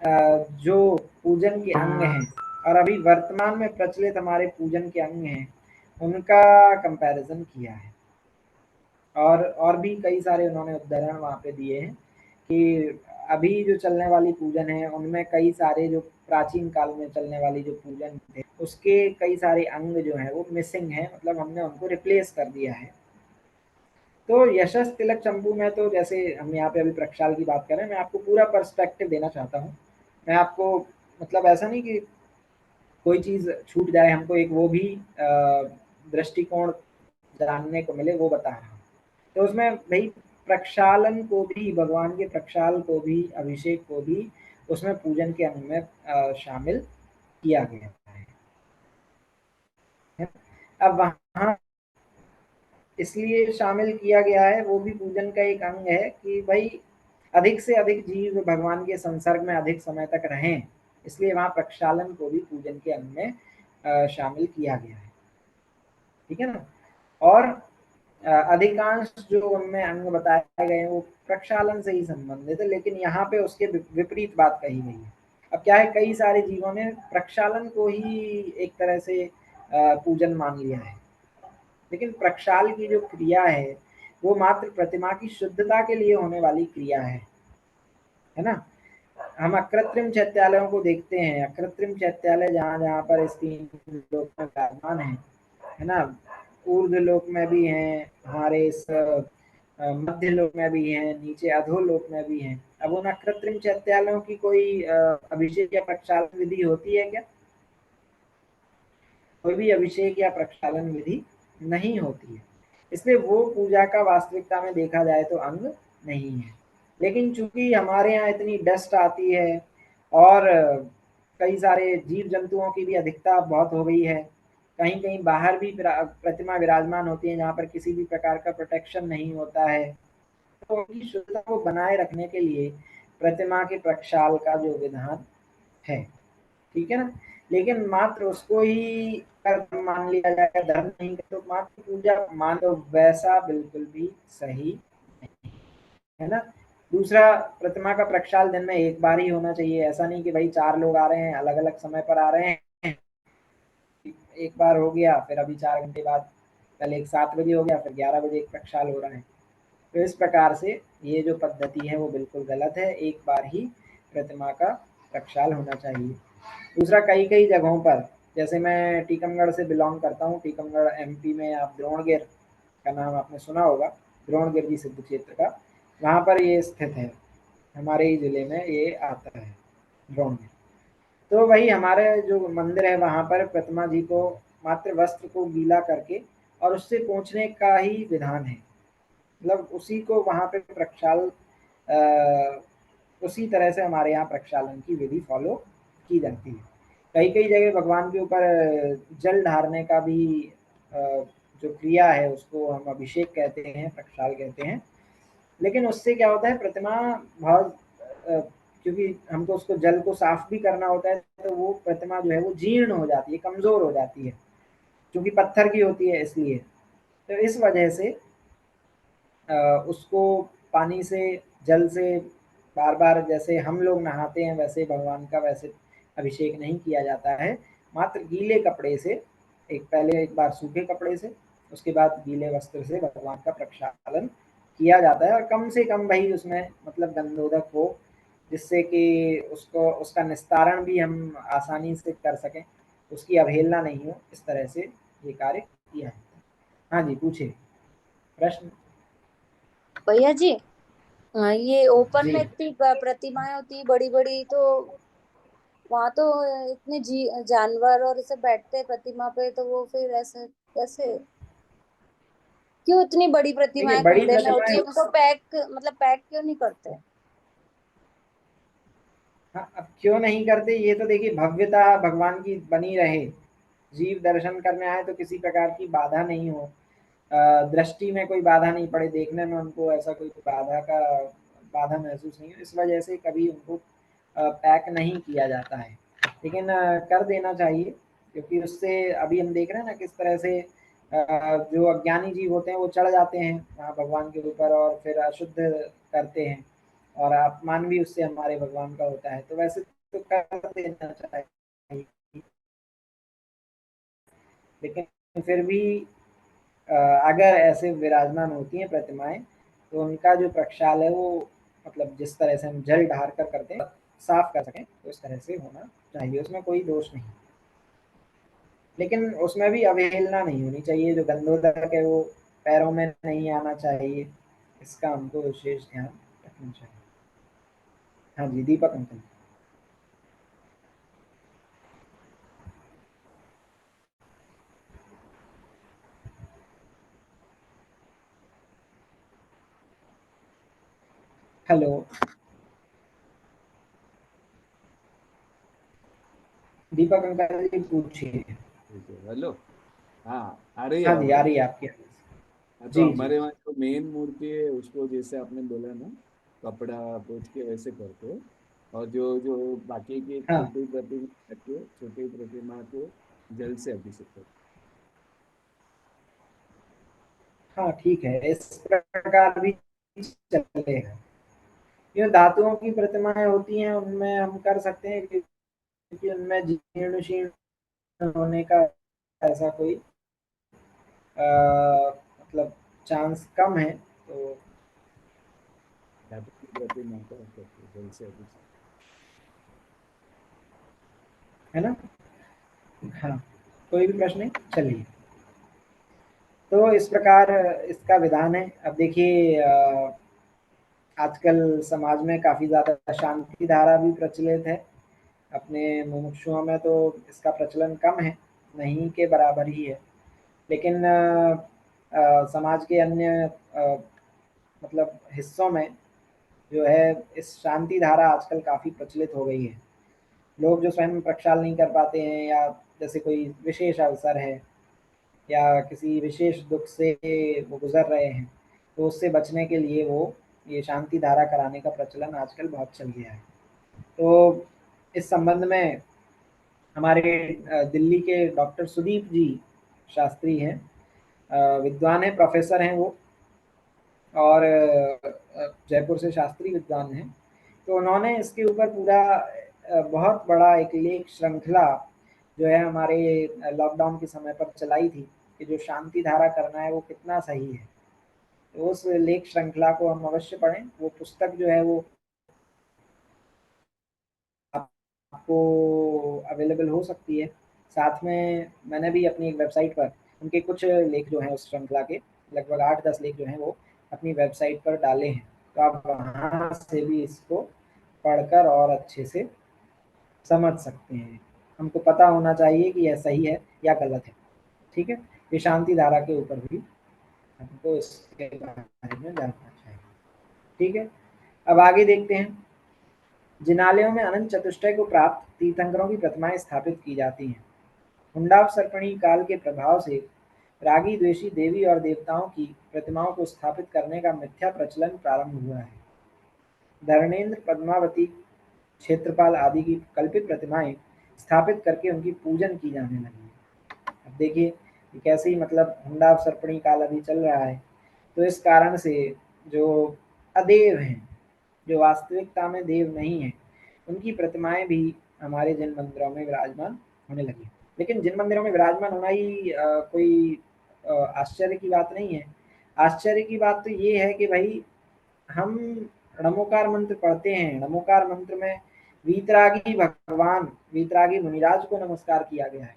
जो पूजन के अंग हैं और अभी वर्तमान में प्रचलित हमारे पूजन के अंग हैं, उनका कंपैरिजन किया है। और भी कई सारे उन्होंने उदाहरण वहाँ पे दिए हैं कि अभी जो चलने वाली पूजन है उनमें कई सारे जो प्राचीन काल में चलने वाली जो पूजन थे उसके कई सारे अंग जो हैं वो मिसिंग हैं, मतलब हमने उनको रिप्लेस कर दिया है। तो यशस तिलक चंपू में तो जैसे हम यहाँ पे अभी प्रक्षाल की बात कर रहे हैं, मैं आपको पूरा पर्सपेक्टिव देना चाहता हूँ। मैं आपको मतलब ऐसा नहीं कि कोई चीज़ छूट जाए, हमको एक वो भी दृष्टिकोण जानने को मिले, वो बता रहा हूँ। तो उसमें भाई प्रक्षालन को भी, भगवान के प्रक्षाल को भी, अभिषेक को भी उसमें पूजन के अंग में शामिल किया गया है। अब वहाँ इसलिए शामिल किया गया है, वो भी पूजन का एक अंग है कि भाई अधिक से अधिक जीव भगवान के संसर्ग में अधिक समय तक रहें, इसलिए वहाँ प्रक्षालन को भी पूजन के अंग में शामिल किया गया है। ठीक है ना। और अधिकांश जो उनमें अंग बताए गए हैं वो प्रक्षालन से ही संबंधित है, लेकिन यहाँ पे उसके विपरीत बात कही गई है। अब क्या है, कई सारे जीवों ने प्रक्षालन को ही एक तरह से पूजन मान लिया है, लेकिन प्रक्षाल की जो क्रिया है वो मात्र प्रतिमा की शुद्धता के लिए होने वाली क्रिया है ना। हम अकृत्रिम चैत्यालयों को देखते हैं, अकृत्रिम चैत्यालय जहाँ जहाँ पर इस तीन लोक में विराजमान है ना, ऊर्ध्व लोक में भी हैं, हमारे इस मध्य लोक में भी हैं, नीचे अधोलोक में भी हैं। अब उन अकृत्रिम चैत्यालयों की कोई अभिषेक या प्रक्षालन विधि होती है क्या? कोई भी अभिषेक या प्रक्षालन विधि नहीं होती है, इसलिए वो पूजा का वास्तविकता में देखा जाए तो अंग नहीं है। लेकिन चूंकि हमारे यहाँ इतनी डस्ट आती है और कई सारे जीव जंतुओं की भी अधिकता बहुत हो गई है, कहीं कहीं बाहर भी प्रतिमा विराजमान होती है जहाँ पर किसी भी प्रकार का प्रोटेक्शन नहीं होता है, तो उनकी शुद्धता को बनाए रखने के लिए प्रतिमा के प्रक्षाल का जो विधान है, ठीक है ना। लेकिन मात्र उसको ही कर्म मान लिया जाए, धर्म नहीं तो मात्र पूजा मान, तो वैसा बिल्कुल भी सही नहीं है ना। दूसरा, प्रतिमा का प्रक्षाल दिन में एक बार ही होना चाहिए, ऐसा नहीं कि भाई 4 लोग आ रहे हैं, अलग अलग समय पर आ रहे हैं, एक बार हो गया फिर अभी 4 घंटे बाद, पहले एक 7 बजे हो गया फिर 11 बजे एक प्रक्षाल हो रहा है। तो इस प्रकार से ये जो पद्धति है वो बिल्कुल गलत है, एक बार ही प्रतिमा का प्रक्षाल होना चाहिए। दूसरा, कई कई जगहों पर, जैसे मैं टीकमगढ़ से बिलोंग करता हूँ, टीकमगढ़ एमपी में, आप द्रोणगिर का नाम आपने सुना होगा, द्रोणगिर जी सिद्ध क्षेत्र का, वहाँ पर ये स्थित है, हमारे ही जिले में ये आता है द्रोणगिर। तो वही हमारे जो मंदिर है वहाँ पर प्रतिमा जी को मात्र वस्त्र को गीला करके और उससे पोंछने का ही विधान है, मतलब उसी को वहाँ पे प्रक्षाल उसी तरह से हमारे यहाँ प्रक्षालन की विधि फॉलो की जाती है। कई कई जगह भगवान के ऊपर जल ढारने का भी जो क्रिया है उसको हम अभिषेक कहते हैं, प्रक्षाल कहते हैं, लेकिन उससे क्या होता है, प्रतिमा बहुत क्योंकि हमको उसको जल को साफ भी करना होता है, तो वो प्रतिमा जो है वो जीर्ण हो जाती है, कमजोर हो जाती है। क्योंकि पत्थर की होती है इसलिए। तो इस वजह से उसको पानी से, जल से बार-बार जैसे हम लोग नहाते हैं वैसे भगवान का वैसे अभिषेक नहीं किया जाता है। मात्र गीले कपड़े से, एक बार सूखे कपड़े से, उसके बाद गीले वस्त्र से भगवान का प्रक्षालन किया जाता है और कम से कम भई उसमें मतलब गंधोदक हो, जिससे कि उसको उसका निस्तारण भी हम आसानी से कर सकें, उसकी अवहेलना नहीं हो, इस तरह से ये कार्य किया जाता है। हाँ जी, पूछिए प्रश्न। भैया जी, ये ओपन जी। में इतनी प्रतिमाएं होती बड़ी बड़ी, तो वहां तो इतने जानवर और ऐसे बैठते हैं प्रतिमा पे, तो वो फिर ऐसे कैसे, क्यों इतनी बड़ी देखिए प्रतिमाएं बड़ी खड्डे में होती प्रतिमाएँ, है, उनको पैक मतलब पैक क्यों नहीं करते? हाँ, अब क्यों नहीं करते, ये तो देखिए भव्यता भगवान की बनी रहे। जीव दर्शन करने आए तो किसी प्रकार की बाधा नहीं हो, दृष्टि में कोई बाधा नहीं पड़े, देखने में उनको ऐसा कोई बाधा महसूस नहीं हो, इस वजह से कभी उनको पैक नहीं किया जाता है। लेकिन कर देना चाहिए, क्योंकि उससे अभी हम देख रहे हैं ना किस तरह से जो अज्ञानी जीव होते हैं वो चढ़ जाते हैं वहाँ भगवान के ऊपर और फिर अशुद्ध करते हैं, और अपमान भी उससे हमारे भगवान का होता है। तो वैसे तो कर देना चाहिए, लेकिन फिर भी अगर ऐसे विराजमान होती हैं प्रतिमाएँ, तो उनका जो प्रक्षाल है वो मतलब जिस तरह से हम जल ढार कर करते हैं, साफ कर सकें, तो इस तरह से होना चाहिए, उसमें कोई दोष नहीं। लेकिन उसमें भी अवहेलना नहीं होनी चाहिए, जो गंधोदक है वो पैरों में नहीं आना चाहिए, इसका हमको विशेष ध्यान रखना चाहिए। हाँ जी, दीपक अंकल। हेलो, दीपक अंकल जी पूछिए। ठीक है, हेलो। हाँ, आ रही है हाँ जी, आ आवाज। रही है आपकी आवाज़। हाँ, तो जी, जी। हमारे वहाँ जो मेन मूर्ति है उसको जैसे आपने बोला ना, कपड़ा पोंछ के वैसे करते हैं। और जो जो बाकी की हाँ, छोटी प्रतिमा रखी है, छोटी प्रतिमा को जल से अभिषेक करते हाँ, ठीक है, इस प्रकार भी चलेगा। ये धातुओं की प्रतिमाएँ होती हैं, उनमें हम कर सकते हैं, क्योंकि उनमें जीर्ण-शीर्ण होने का ऐसा कोई मतलब चांस कम है, तो हैं। धातु की प्रतिमा का करते हैं, जल से अभिषेक। है ना? हाँ, कोई भी प्रश्न नहीं? चलिए। तो इस प्रकार इसका विधान है। अब देखिए आजकल समाज में काफ़ी ज़्यादा शांति धारा भी प्रचलित है। अपने मुमुक्षुओं में तो इसका प्रचलन कम है, नहीं के बराबर ही है। लेकिन समाज के अन्य मतलब हिस्सों में जो है इस शांति धारा आजकल काफ़ी प्रचलित हो गई है। लोग जो स्वयं प्रक्षाल नहीं कर पाते हैं, या जैसे कोई विशेष अवसर है या किसी विशेष दुख से वो गुजर रहे हैं, तो उससे बचने के लिए वो ये शांति धारा कराने का प्रचलन आजकल बहुत चल गया है। तो इस संबंध में हमारे दिल्ली के डॉक्टर सुदीप जी शास्त्री हैं, विद्वान हैं, प्रोफेसर हैं वो, और जयपुर से शास्त्री विद्वान हैं। तो उन्होंने इसके ऊपर पूरा बहुत बड़ा एक लेख श्रृंखला जो है हमारे लॉकडाउन के समय पर चलाई थी, कि जो शांति धारा करना है वो कितना सही है। तो उस लेख श्रृंखला को हम अवश्य पढ़ें। वो पुस्तक जो है वो आपको अवेलेबल हो सकती है। साथ में मैंने भी अपनी एक वेबसाइट पर उनके कुछ लेख जो हैं उस श्रृंखला के लगभग 8-10 लेख जो हैं वो अपनी वेबसाइट पर डाले हैं। तो आप वहाँ से भी इसको पढ़कर और अच्छे से समझ सकते हैं। हमको पता होना चाहिए कि यह सही है या गलत है। ठीक है? ये शांति धारा के ऊपर भी हमको इसके बारे में जानना चाहिए। ठीक है? अब आगे देखते हैं। जिनालयों में अनंत चतुष्टय को प्राप्त तीर्थंकरों की प्रतिमाएं स्थापित की जाती हैं। हुंडावसर्पणी काल के प्रभाव से रागी द्वेषी देवी और देवताओं की प्रतिमाओं को स्थापित करने का मिथ्या प्रचलन प्रारंभ हुआ है। धर्मेंद्र, पद्मावती, क्षेत्रपाल आदि की कल्पित प्रतिमाएं स्थापित करके उनकी पूजन की जाने लगी है। अब देखिए कि कैसी मतलब हुंडा सरपणी काल अभी चल रहा है। तो इस कारण से जो अदेव हैं, जो वास्तविकता में देव नहीं हैं, उनकी प्रतिमाएं भी हमारे जिन मंदिरों में विराजमान होने लगी। लेकिन जिन मंदिरों में विराजमान होना ही कोई आश्चर्य की बात नहीं है। आश्चर्य की बात तो ये है कि भाई हम नमोकार मंत्र पढ़ते हैं, नमोकार मंत्र में वीतरागी भगवान, वीतरागी मुनिराज को नमस्कार किया गया है।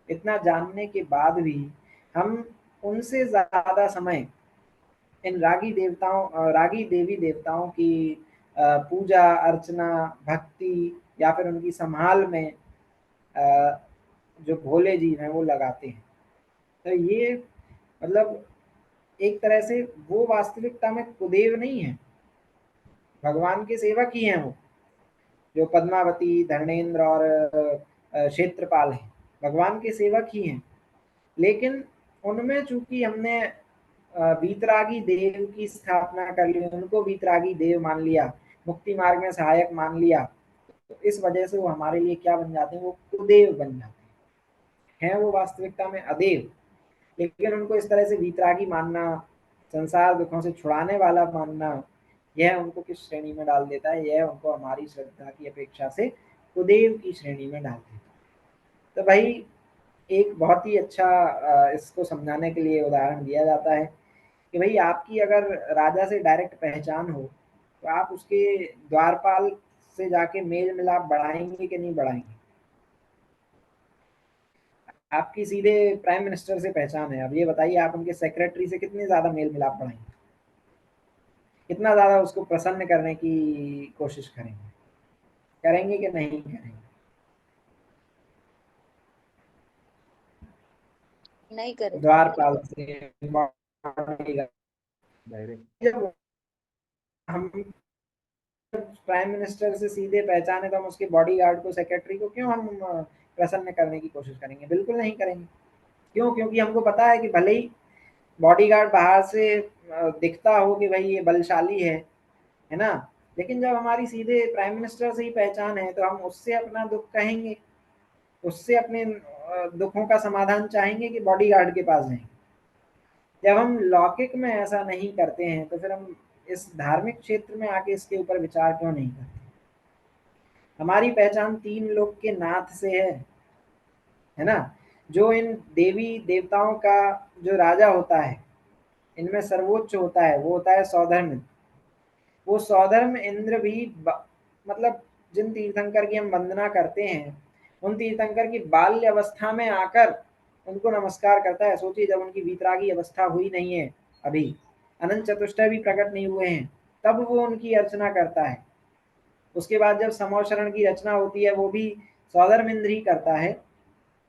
इतना जानने के बाद भी हम उनसे ज़्यादा समय इन रागी देवताओं रागी देवी देवताओं की पूजा अर्चना भक्ति या फिर उनकी संभाल में जो भोले जी हैं वो लगाते हैं। तो ये मतलब एक तरह से वो वास्तविकता में कुदेव नहीं है, भगवान के सेवक ही हैं वो, जो पद्मावती धर्मेंद्र और क्षेत्रपाल हैं, भगवान के सेवक ही हैं। लेकिन उनमें चूंकि हमने वीतरागी देव की स्थापना कर ली, उनको वीतरागी देव मान लिया, मुक्ति मार्ग में सहायक मान लिया, तो इस वजह से वो हमारे लिए क्या बन जाते हैं, वो कुदेव बन जाते हैं वो वास्तविकता में अदेव। लेकिन उनको इस तरह से वीतरागी मानना, संसार दुखों से छुड़ाने वाला मानना, यह उनको किस श्रेणी में डाल देता है, यह उनको हमारी श्रद्धा की अपेक्षा से कुदेव की श्रेणी में डाल देता है। तो भाई एक बहुत ही अच्छा इसको समझाने के लिए उदाहरण दिया जाता है कि भाई आपकी अगर राजा से डायरेक्ट पहचान हो तो आप उसके द्वारपाल से जाके मेल मिलाप बढ़ाएंगे कि नहीं बढ़ाएंगे। आपकी सीधे प्राइम मिनिस्टर से पहचान है, अब ये बताइए आप उनके सेक्रेटरी से कितने ज्यादा मेल मिलाप बढ़ाएंगे, कितना ज्यादा उसको प्रसन्न करने की कोशिश करेंगे, करेंगे कि नहीं करेंगे। नहीं करेंगे। द्वारपाल से डायरेक्ट। जब हम प्राइम मिनिस्टर से सीधे पहचाने तो हम उसके बॉडीगार्ड को, सेक्रेटरी को क्यों हम प्रसन्न करने की कोशिश करेंगे, बिल्कुल नहीं करेंगे। क्यों? क्योंकि हमको पता है कि भले ही बॉडीगार्ड बाहर से दिखता हो कि भाई ये बलशाली है ना, लेकिन जब हमारी सीधे प्राइम मिनिस्टर से ही पहचान है तो हम उससे अपना दुख कहेंगे, उससे अपने दुखों का समाधान चाहेंगे कि बॉडीगार्ड के पास जाएंगे। जब हम लौकिक में ऐसा नहीं करते हैं तो फिर हम इस धार्मिक क्षेत्र में आके इसके ऊपर विचार क्यों नहीं करते। हमारी पहचान तीन लोक के नाथ से है ना। जो इन देवी देवताओं का जो राजा होता है, इनमें सर्वोच्च होता है, वो होता है सौधर्म। वो सौधर्म इंद्र भी मतलब जिन तीर्थंकर की हम वंदना करते हैं, उन तीर्थंकर की बाल्य अवस्था में आकर उनको नमस्कार करता है। सोचिए जब उनकी वीतरागी अवस्था हुई नहीं है, अभी अनंत चतुष्टय भी प्रकट नहीं हुए हैं, तब वो उनकी अर्चना करता है। उसके बाद जब समोशरण की रचना होती है, वो भी सौधर्म इंद्र ही करता है,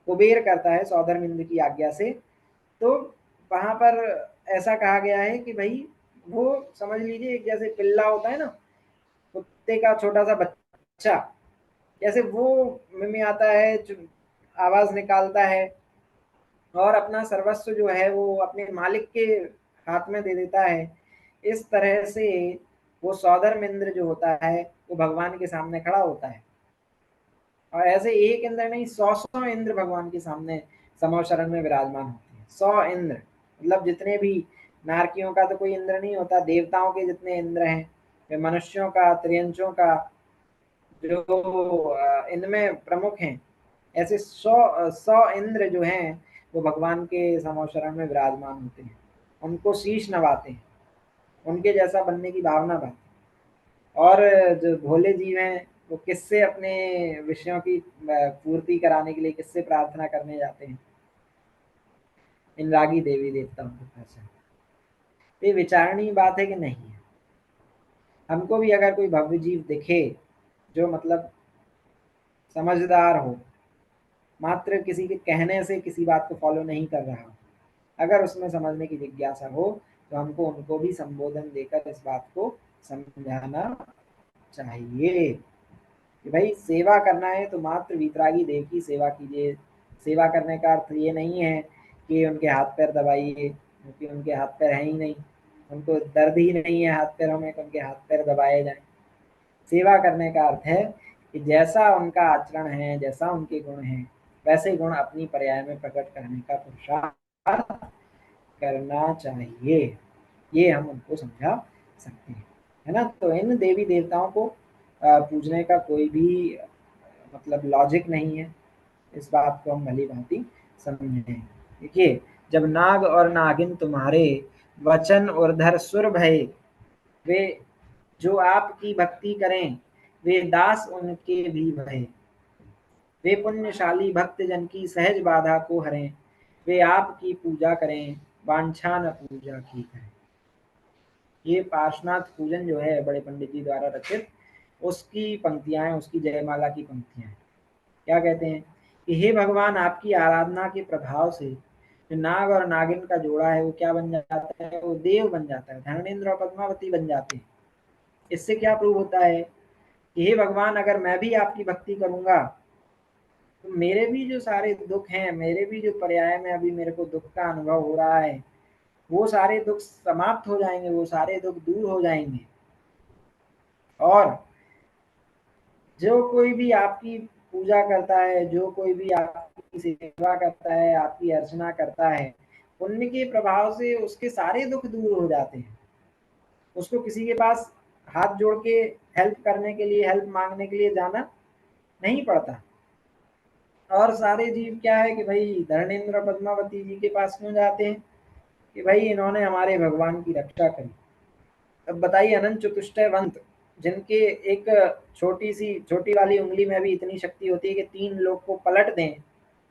कुबेर करता है सौधर्म इंद्र की आज्ञा से। तो वहां पर ऐसा कहा गया है कि भाई वो समझ लीजिए एक जैसे पिल्ला होता है ना, कुत्ते का छोटा सा बच्चा, जैसे वो में आता है, आवाज निकालता है और अपना सर्वस्व जो है वो अपने मालिक के हाथ में दे देता है। इस तरह से वो सौधर्म इंद्र जो होता है वो भगवान के सामने खड़ा होता है। और ऐसे एक इंद्र नहीं, 100 इंद्र भगवान के सामने समो शरण में विराजमान होते हैं। 100 इंद्र मतलब जितने भी नारकियों का तो कोई इंद्र नहीं होता, देवताओं के जितने इंद्र हैं, मनुष्यों का, त्रियंशों का, जो इनमें प्रमुख हैं, ऐसे 100 इंद्र जो हैं वो भगवान के समो शरण में विराजमान होते हैं, उनको शीश नवाते हैं, उनके जैसा बनने की भावना पाते हैं। और जो भोले जीव हैं वो किससे अपने विषयों की पूर्ति कराने के लिए किससे प्रार्थना करने जाते हैं, इन रागी देवी देवताओं के पास है। ये विचारणीय बात है कि नहीं है। हमको भी अगर कोई भव्य जीव दिखे जो मतलब समझदार हो, मात्र किसी के कहने से किसी बात को फॉलो नहीं कर रहा हो, अगर उसमें समझने की जिज्ञासा हो, तो हमको उनको भी संबोधन देकर इस बात को समझाना चाहिए कि भाई सेवा करना है तो मात्र वीतरागी देव की सेवा कीजिए। सेवा करने का अर्थ ये नहीं है कि उनके हाथ पैर दबाइए, क्योंकि उनके हाथ पैर हैं ही नहीं, उनको दर्द ही नहीं है हाथ पैरों में कि उनके हाथ पैर दबाए जाएं। सेवा करने का अर्थ है कि जैसा उनका आचरण है, जैसा उनके गुण हैं, वैसे गुण अपनी पर्याय में प्रकट करने का पुरुषार्थ करना चाहिए, ये हम उनको समझा सकते हैं, है ना। तो इन देवी देवताओं को पूजने का कोई भी मतलब लॉजिक नहीं है, इस बात को हम भली भांति समझें। देखिए, जब नाग और नागिन तुम्हारे वचन उर्धर सुर भये, वे जो आपकी भक्ति करें वे दास उनके भी भये, वे पुण्यशाली भक्त जन की सहज बाधा को हरें, वे आपकी पूजा करें वांछा न पूजा की करें। ये पार्श्वनाथ पूजन जो है बड़े पंडित जी द्वारा रचित, उसकी पंक्तियां हैं, उसकी जयमाला की पंक्तियां हैं। क्या कहते हैं कि हे भगवान, आपकी आराधना के प्रभाव से जो नाग और नागिन का जोड़ा है वो क्या बन जाता है, वो देव बन जाता है, धर्मेंद्र और पद्मावती बन जाते हैं। इससे क्या प्रूव होता है कि हे भगवान, अगर मैं भी आपकी भक्ति करूंगा तो मेरे भी जो सारे दुख हैं, मेरे भी जो पर्याय में अभी मेरे को दुख का अनुभव हो रहा है, वो सारे दुख समाप्त हो जाएंगे, वो सारे दुख दूर हो जाएंगे। और जो कोई भी आपकी पूजा करता है, जो कोई भी आपकी सेवा करता है, आपकी अर्चना करता है, पुण्य के प्रभाव से उसके सारे दुख दूर हो जाते हैं। उसको किसी के पास हाथ जोड़ के हेल्प करने के लिए, हेल्प मांगने के लिए जाना नहीं पड़ता। और सारे जीव क्या है कि भाई धर्मेंद्र पद्मावती जी के पास क्यों जाते हैं कि भाई इन्होंने हमारे भगवान की रक्षा करी। अब बताइए, अनंत चतुष्टयवंत जिनके एक छोटी वाली उंगली में भी इतनी शक्ति होती है कि 3 लोग को पलट दें,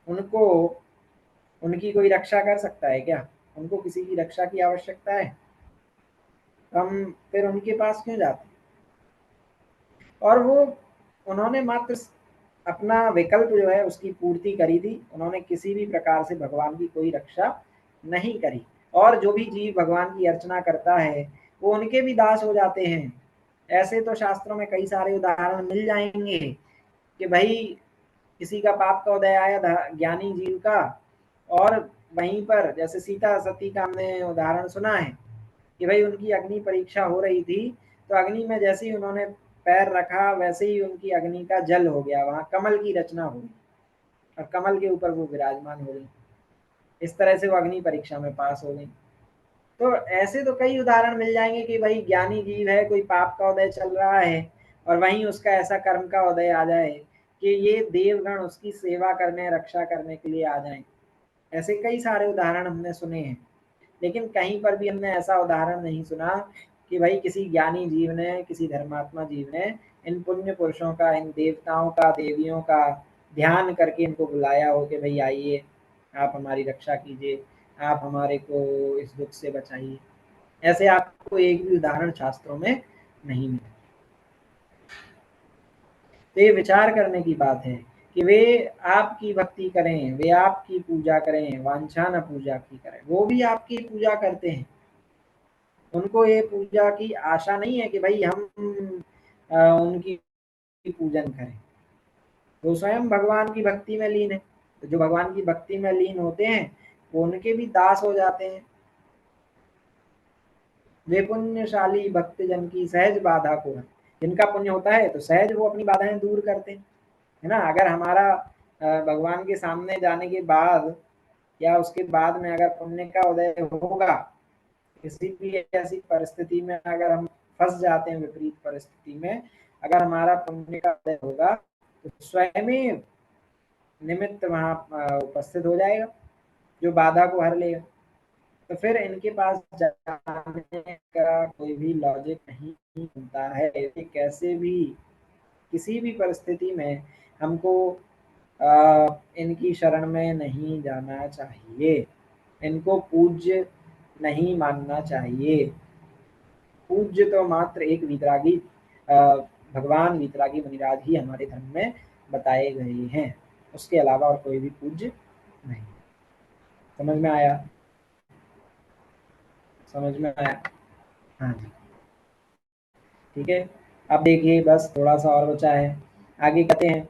उनको उनकी कोई रक्षा कर सकता है क्या? उनको किसी की रक्षा की आवश्यकता है? हम फिर उनके पास क्यों जाते हैं? और वो उन्होंने मात्र अपना विकल्प जो है उसकी पूर्ति करी थी, उन्होंने किसी भी प्रकार से भगवान की कोई रक्षा नहीं करी। और जो भी जीव भगवान की अर्चना करता है वो उनके भी दास हो जाते हैं। ऐसे तो शास्त्रों में कई सारे उदाहरण मिल जाएंगे कि भाई किसी का पाप का उदय आया ज्ञानी जीव का, और वहीं पर जैसे सीता सती का हमने उदाहरण सुना है कि भाई उनकी अग्नि परीक्षा हो रही थी, तो अग्नि में जैसे ही उन्होंने पैर रखा वैसे ही उनकी अग्नि का जल हो गया, वहां कमल की रचना हो गई और कमल के ऊपर वो विराजमान हो गई। इस तरह से वो अग्नि परीक्षा में पास हो गई। तो ऐसे तो कई उदाहरण मिल जाएंगे कि भाई ज्ञानी जीव है, कोई पाप का उदय चल रहा है और वहीं उसका ऐसा कर्म का उदय आ जाए कि ये देवगण उसकी सेवा करने, रक्षा करने के लिए आ जाएं। ऐसे कई सारे उदाहरण हमने सुने हैं, लेकिन कहीं पर भी हमने ऐसा उदाहरण नहीं सुना कि भाई किसी ज्ञानी जीव ने, किसी धर्मात्मा जीव ने इन पुण्य पुरुषों का, इन देवताओं का, देवियों का ध्यान करके इनको बुलाया हो कि भाई आइए, आप हमारी रक्षा कीजिए, आप हमारे को इस दुख से बचाइए। ऐसे आपको एक भी उदाहरण शास्त्रों में नहीं मिले। तो ये विचार करने की बात है कि वे आपकी भक्ति करें, वे आपकी पूजा करें, वांछा न पूजा की करें। वो भी आपकी पूजा करते हैं, उनको ये पूजा की आशा नहीं है कि भाई हम उनकी पूजन करें। वो स्वयं भगवान की भक्ति में लीन है, तो जो भगवान की भक्ति में लीन होते हैं वो उनके भी दास हो जाते हैं। वे पुण्यशाली भक्त जन की सहज बाधा को है, जिनका पुण्य होता है तो सहज वो अपनी बाधाएं दूर करते हैं, है ना। अगर हमारा भगवान के सामने जाने के बाद या उसके बाद में अगर पुण्य का उदय होगा, किसी भी ऐसी परिस्थिति में अगर हम फंस जाते हैं, विपरीत परिस्थिति में अगर हमारा पुण्य का उदय होगा तो स्वयं ही निमित्त वहां उपस्थित हो जाएगा जो बाधा को हर लेगा। तो फिर इनके पास जाने का कोई भी लॉजिक नहीं बनता है। कैसे भी किसी भी परिस्थिति में हमको इनकी शरण में नहीं जाना चाहिए, इनको पूज्य नहीं मानना चाहिए। पूज्य तो मात्र एक वीतरागी भगवान वीतरागी मुनिराज ही हमारे धर्म में बताए गए हैं, उसके अलावा और कोई भी पूज्य नहीं। समझ में आया? समझ में आया? हाँ जी, ठीक है। अब देखिए बस थोड़ा सा और बचा है, आगे कहते हैं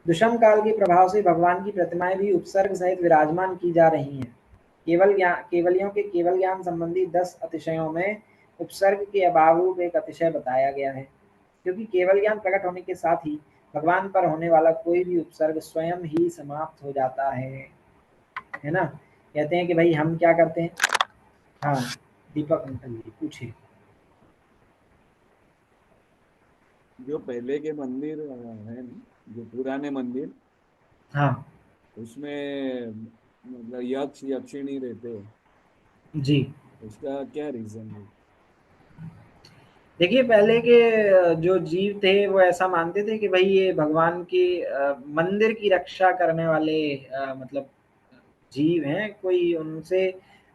दुष्म काल के प्रभाव से भगवान की प्रतिमाएं भी उपसर्ग सहित विराजमान की जा रही हैं। केवलियों के केवल ज्ञान संबंधी 10 अतिशयों में उपसर्ग के अभाव रूप एक अतिशय बताया गया है, क्योंकि केवल ज्ञान प्रकट होने के साथ ही भगवान पर होने वाला कोई भी उपसर्ग स्वयं ही समाप्त हो जाता है। है ना। कहते हैं कि भाई हम क्या करते हैं। हाँ, दीपक अंकल जी पूछिए। जो पहले के मंदिर है ना, जो पुराने मंदिर, हाँ उसमें मतलब यक्ष यक्षिणी रहते हैं, जी, उसका क्या रीजन है? देखिए पहले के जो जीव थे वो ऐसा मानते थे कि भाई ये भगवान के मंदिर की रक्षा करने वाले मतलब जीव हैं, कोई उनसे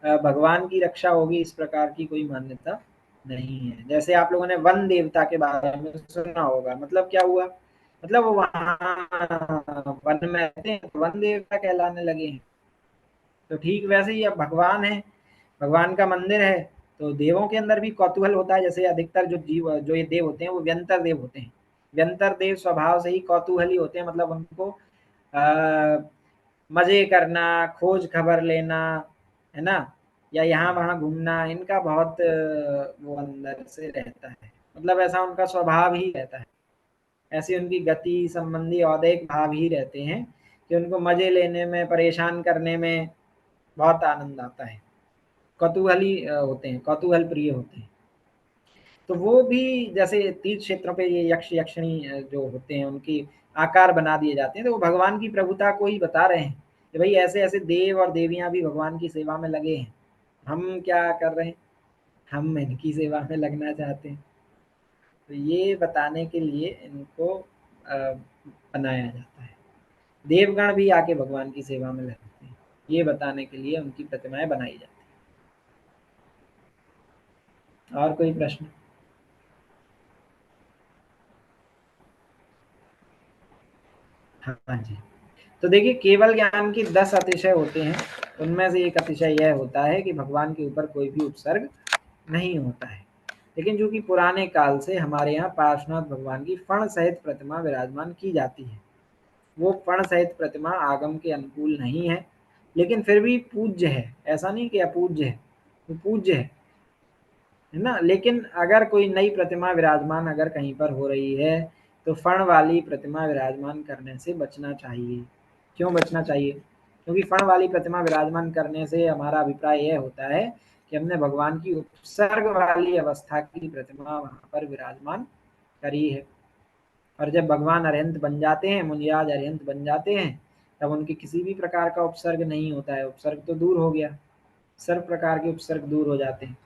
भगवान की रक्षा होगी इस प्रकार की कोई मान्यता नहीं है। जैसे आप लोगों ने वन देवता के बारे में सुना होगा, मतलब क्या हुआ, मतलब वो वहाँ वन में रहते हैं तो वन देवता कहलाने लगे हैं। तो ठीक वैसे ही अब भगवान है, भगवान का मंदिर है, तो देवों के अंदर भी कौतूहल होता है। जैसे अधिकतर जो जीव जो ये देव होते हैं वो व्यंतर देव होते हैं। व्यंतर देव स्वभाव से ही कौतूहली होते हैं, मतलब उनको मजे करना, खोज खबर लेना, है ना, या यहाँ वहाँ घूमना, इनका बहुत वो अंदर से रहता है, मतलब ऐसा उनका स्वभाव ही रहता है। ऐसी उनकी गति संबंधी औदैहिक भाव ही रहते हैं कि उनको मजे लेने में, परेशान करने में बहुत आनंद आता है। कौतूहली होते हैं, कौतूहल प्रिय होते हैं। तो वो भी जैसे तीर्थ क्षेत्रों पे ये यक्ष यक्षिणी जो होते हैं उनकी आकार बना दिए जाते हैं, तो वो भगवान की प्रभुता को ही बता रहे हैं कि भाई ऐसे ऐसे देव और देवियां भी भगवान की सेवा में लगे हैं। हम क्या कर रहे हैं, हम इनकी सेवा में लगना चाहते हैं। तो ये बताने के लिए इनको बनाया जाता है। देवगण भी आके भगवान की सेवा में लगते हैं, ये बताने के लिए उनकी प्रतिमाएं बनाई जाती हैं। और कोई प्रश्न। हाँ जी, तो देखिए केवल ज्ञान की 10 अतिशय होते हैं। उनमें से एक अतिशय यह होता है कि भगवान के ऊपर कोई भी उपसर्ग नहीं होता है। लेकिन जो कि पुराने काल से हमारे यहाँ पार्श्वनाथ भगवान की फण सहित प्रतिमा विराजमान की जाती है। वो फण सहित प्रतिमा आगम के अनुकूल नहीं है, लेकिन फिर भी पूज्य है। ऐसा नहीं कि अपूज्य है, वो पूज्य है ना। लेकिन अगर कोई नई प्रतिमा विराजमान अगर कहीं पर हो रही है तो फण वाली प्रतिमा विराजमान करने से बचना चाहिए। क्यों बचना चाहिए? क्योंकि फण वाली प्रतिमा विराजमान करने से हमारा अभिप्राय यह होता है कि हमने भगवान की उपसर्ग वाली अवस्था की प्रतिमा वहां पर विराजमान करी है। और जब भगवान अरिहंत बन जाते हैं, मुनिराज अरिहंत बन जाते हैं, तब उनके किसी भी प्रकार का उपसर्ग नहीं होता है। उपसर्ग तो दूर हो गया, सर्व प्रकार के उपसर्ग दूर हो जाते हैं।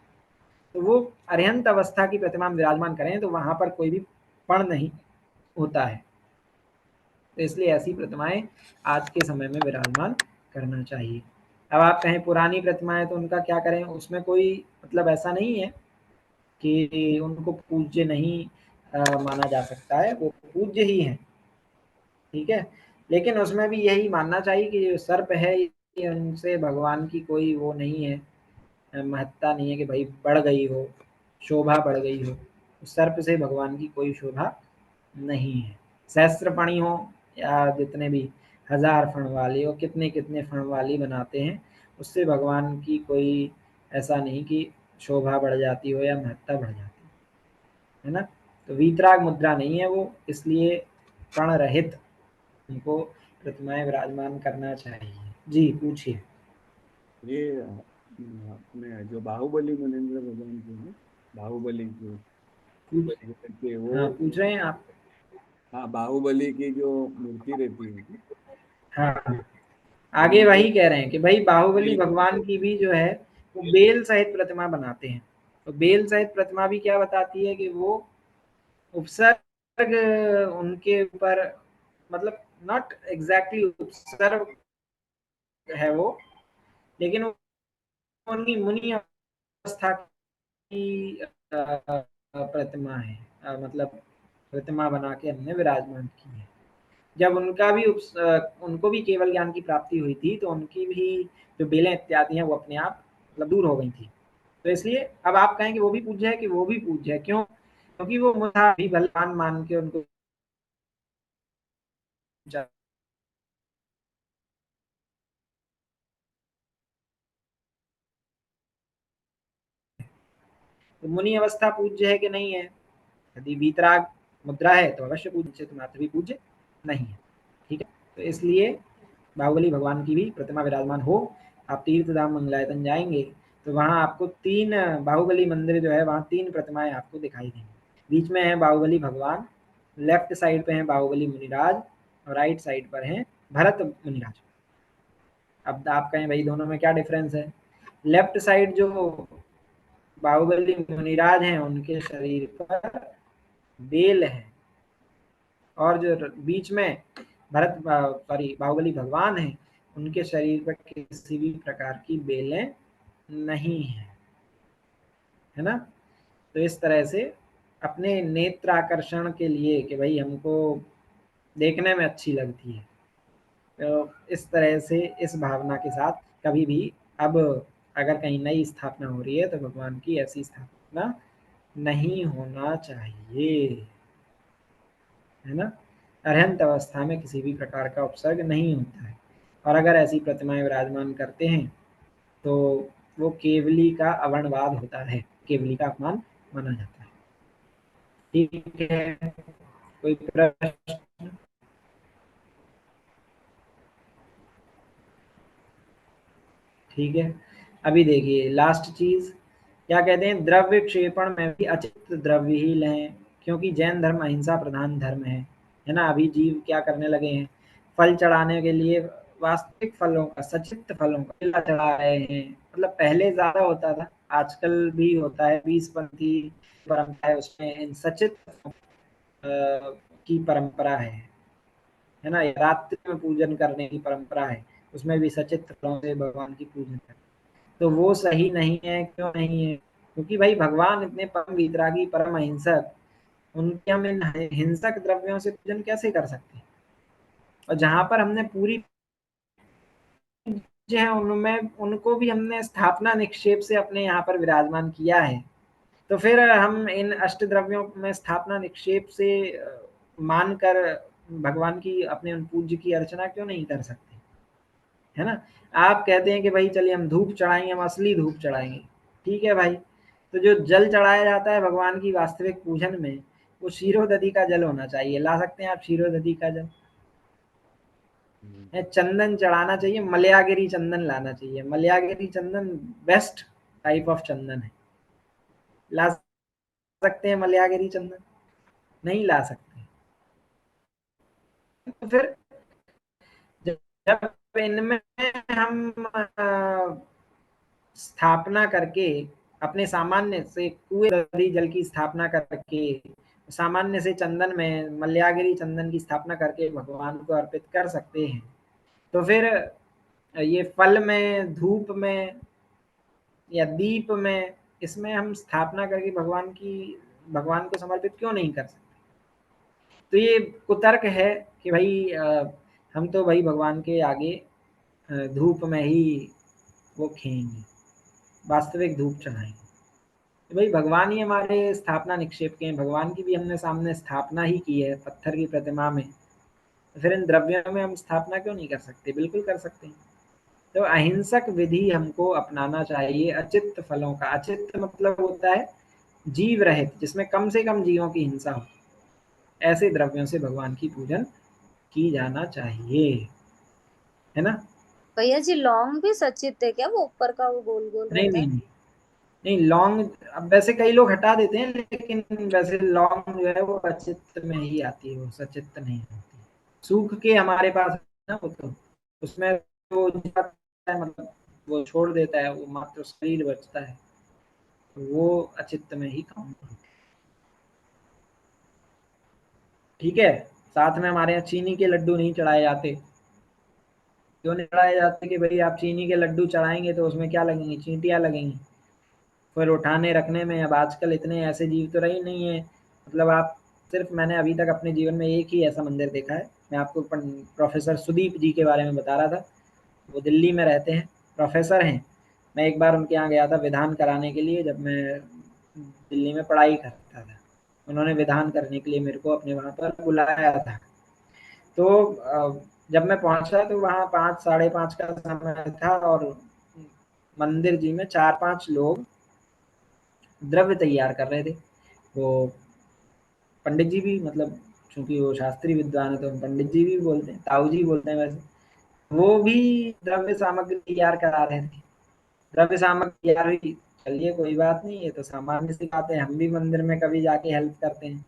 तो वो अरिहंत अवस्था की प्रतिमा में विराजमान करें तो वहां पर कोई भी पण नहीं होता है। तो इसलिए ऐसी प्रतिमाएं आज के समय में विराजमान करना चाहिए। अब आप कहें पुरानी प्रतिमाएं तो उनका क्या करें, उसमें कोई मतलब ऐसा नहीं है कि उनको पूज्य नहीं माना जा सकता है, वो पूज्य ही है, ठीक है। लेकिन उसमें भी यही मानना चाहिए कि जो सर्प है ये उनसे भगवान की कोई वो नहीं है, महत्ता नहीं है कि भाई बढ़ गई हो, शोभा बढ़ गई हो। उस सर्प से भगवान की कोई शोभा नहीं है। सहस्त्र फणी हो या जितने भी हजार फण वाली हो, कितने कितने फण वाली बनाते हैं, उससे भगवान की कोई ऐसा नहीं कि शोभा बढ़ जाती हो या महत्ता बढ़ जाती है ना। तो वीतराग मुद्रा नहीं है वो, इसलिए प्रण रहित उनको प्रतिमाएं विराजमान करना चाहिए। जी पूछिए। ये अपने जो बाहुबली मुनीन्द्र भगवान के हैं, बाहुबली जो पूछ जो करते हैं वो, हाँ पूछ रहे हैं आप। हाँ बाहुबली की जो मूर्ति रहती है, हाँ हाँ। तो आगे उनको वही कह रहे हैं कि भाई बाहुबली बेल भगवान की भी जो है वो बेल सहित प्रतिमा बनाते हैं। तो बेल सहित प्रतिमा भी क्या बताती है कि वो उपसर्ग उनके ऊपर, मतलब नॉट एग्जैक्टली उपसर्ग है वो, लेकिन वो उनकी मुनि अवस्था की प्रतिमा है। मतलब प्रतिमा बना के हमने विराजमान की है। जब उनका भी उनको भी केवल ज्ञान की प्राप्ति हुई थी तो उनकी भी जो बेलें इत्यादि हैं वो अपने आप मतलब दूर हो गई थी। तो इसलिए अब आप कहेंगे वो भी पूज्य है, कि वो भी पूज्य है क्यों? क्योंकि वो मुझा भी बलवान मान के उनको पूजा। तो मुनि अवस्था पूज्य है कि नहीं है? यदि वीतराग मुद्रा है तो अवश्य पूज्य, तो मात्र भी पूज्य नहीं है, ठीक है। तो इसलिए बाहुबली भगवान की भी प्रतिमा विराजमान हो। आप तीर्थधाम मंगलायतन जाएंगे तो वहाँ आपको 3 बाहुबली मंदिर जो है वहाँ 3 प्रतिमाएं आपको दिखाई देंगी। बीच में है बाहुबली भगवान, लेफ्ट साइड पे है बाहुबली मुनिराज और राइट साइड पर है भरत मुनिराज। अब आप कहें भाई दोनों में क्या डिफरेंस है? लेफ्ट साइड जो बाहुबली मुनिराज हैं उनके शरीर पर बेल है और जो बीच में भरत सॉरी बाहुबली भगवान है उनके शरीर पर किसी भी प्रकार की बेलें नहीं है ना। तो इस तरह से अपने नेत्र आकर्षण के लिए कि भाई हमको देखने में अच्छी लगती है, तो इस तरह से इस भावना के साथ कभी भी अब अगर कहीं नई स्थापना हो रही है तो भगवान की ऐसी स्थापना नहीं होना चाहिए, है ना। अरहंत अवस्था में किसी भी प्रकार का उपसर्ग नहीं होता है और अगर ऐसी प्रतिमाएं विराजमान करते हैं तो वो केवली का अवर्णवाद होता है, केवली का अपमान माना जाता है। ठीक है, कोई प्रश्न? ठीक है, अभी देखिए लास्ट चीज क्या कहते हैं, द्रव्य क्षेपण में भी अचित द्रव्य ही लें क्योंकि जैन धर्म अहिंसा प्रधान धर्म है ना। अभी जीव क्या करने लगे हैं, फल चढ़ाने के लिए वास्तविक फलों का, सचित फलों का केला चढ़ा रहे हैं। मतलब पहले ज्यादा होता था, आजकल भी होता है, 20 पंथी परंपरा है उसमें इन सचित की परंपरा है ना। रात्रि में पूजन करने की परंपरा है, उसमें भी सचित फलों से भगवान की पूजन करते। तो वो सही नहीं है, क्यों नहीं है? क्योंकि भाई भगवान इतने परम वितरागी परम अहिंसक, उनके हम इन हिंसक द्रव्यों से पूजन कैसे कर सकते हैं? और जहां पर हमने पूरी जो है उनमें उनको भी हमने स्थापना निक्षेप से अपने यहाँ पर विराजमान किया है, तो फिर हम इन अष्ट द्रव्यों में स्थापना निक्षेप से मानकर भगवान की अपने उन पूज्य की अर्चना क्यों नहीं कर सकते, है ना। आप कहते हैं कि भाई चलिए हम धूप चढ़ाएंगे, हम असली धूप चढ़ाएंगे, ठीक है भाई। तो जो जल चढ़ाया जाता है भगवान की वास्तविक पूजन में वो क्षीरोदधि का जल होना चाहिए। ला सकते हैं आप क्षीरोदधि का जल? चंदन चढ़ाना चाहिए, मलयागिरी चंदन लाना चाहिए। मलयागिरी चंदन बेस्ट टाइप ऑफ चंदन है। ला सकते हैं मलयागिरी चंदन? नहीं ला सकते। तो फिर जब इनमें हम स्थापना करके अपने सामान्य से कुएं नदी जल की स्थापना करके सामान्य से चंदन में मलयागिरी चंदन की स्थापना करके भगवान को अर्पित कर सकते हैं, तो फिर ये फल में, धूप में या दीप में, इसमें हम स्थापना करके भगवान को समर्पित क्यों नहीं कर सकते? तो ये कुतर्क है कि भाई हम तो भाई भगवान के आगे धूप में ही वो खेएंगे, वास्तविक धूप चढ़ाएंगे। तो भाई भगवान ही हमारे स्थापना निक्षेप के हैं, भगवान की भी हमने सामने स्थापना ही की है पत्थर की प्रतिमा में, तो फिर इन द्रव्यों में हम स्थापना क्यों नहीं कर सकते? बिल्कुल कर सकते हैं। तो अहिंसक विधि हमको अपनाना चाहिए अचित्त फलों का। अचित्त मतलब होता है जीव रहित, जिसमें कम से कम जीवों की हिंसा हो, ऐसे द्रव्यों से भगवान की पूजन की जाना चाहिए, है ना। भैया जी लौंग भी सचित है क्या? वो ऊपर का वो गोल गोल नहीं रहता नहीं है। नहीं, नहीं लौंग अब वैसे कई लोग हटा देते हैं, लेकिन वैसे लौंग जो है वो अचित्त में ही आती है, वो सचित्त नहीं होती। सूख के हमारे पास है ना वो, तो उसमें वो जाता है, मतलब वो छोड़ देता है, वो मात्र शरीर बचता है, तो वो अचित्त में ही काउंट होती है। ठीक है, साथ में हमारे यहाँ चीनी के लड्डू नहीं चढ़ाए जाते। क्यों नहीं चढ़ाए जाते? कि भाई आप चीनी के लड्डू चढ़ाएंगे तो उसमें क्या लगेंगी? चींटियाँ लगेंगी। फिर उठाने रखने में अब आजकल इतने ऐसे जीव तो रही नहीं है, मतलब आप सिर्फ, मैंने अभी तक अपने जीवन में एक ही ऐसा मंदिर देखा है। मैं आपको प्रोफेसर सुदीप जी के बारे में बता रहा था, वो दिल्ली में रहते हैं, प्रोफेसर हैं। मैं एक बार उनके यहाँ गया था विधान कराने के लिए, जब मैं दिल्ली में पढ़ाई करता था। उन्होंने विधान करने के लिए मेरे को अपने वहाँ पर बुलाया था। तो जब मैं पहुँचा तो वहाँ 5 साढ़े 5 का समय था और मंदिर जी में 4-5 लोग द्रव्य तैयार कर रहे थे। वो पंडित जी भी, मतलब चूंकि वो शास्त्रीय विद्वान है तो हम पंडित जी भी बोलते हैं, ताऊ जी बोलते हैं वैसे। वो भी द्रव्य सामग्री तैयार करा रहे थे। द्रव्य सामग्री तैयार हुई, चलिए कोई बात नहीं, ये तो सामान्य सी बात है, हम भी मंदिर में कभी जाके हेल्प करते हैं।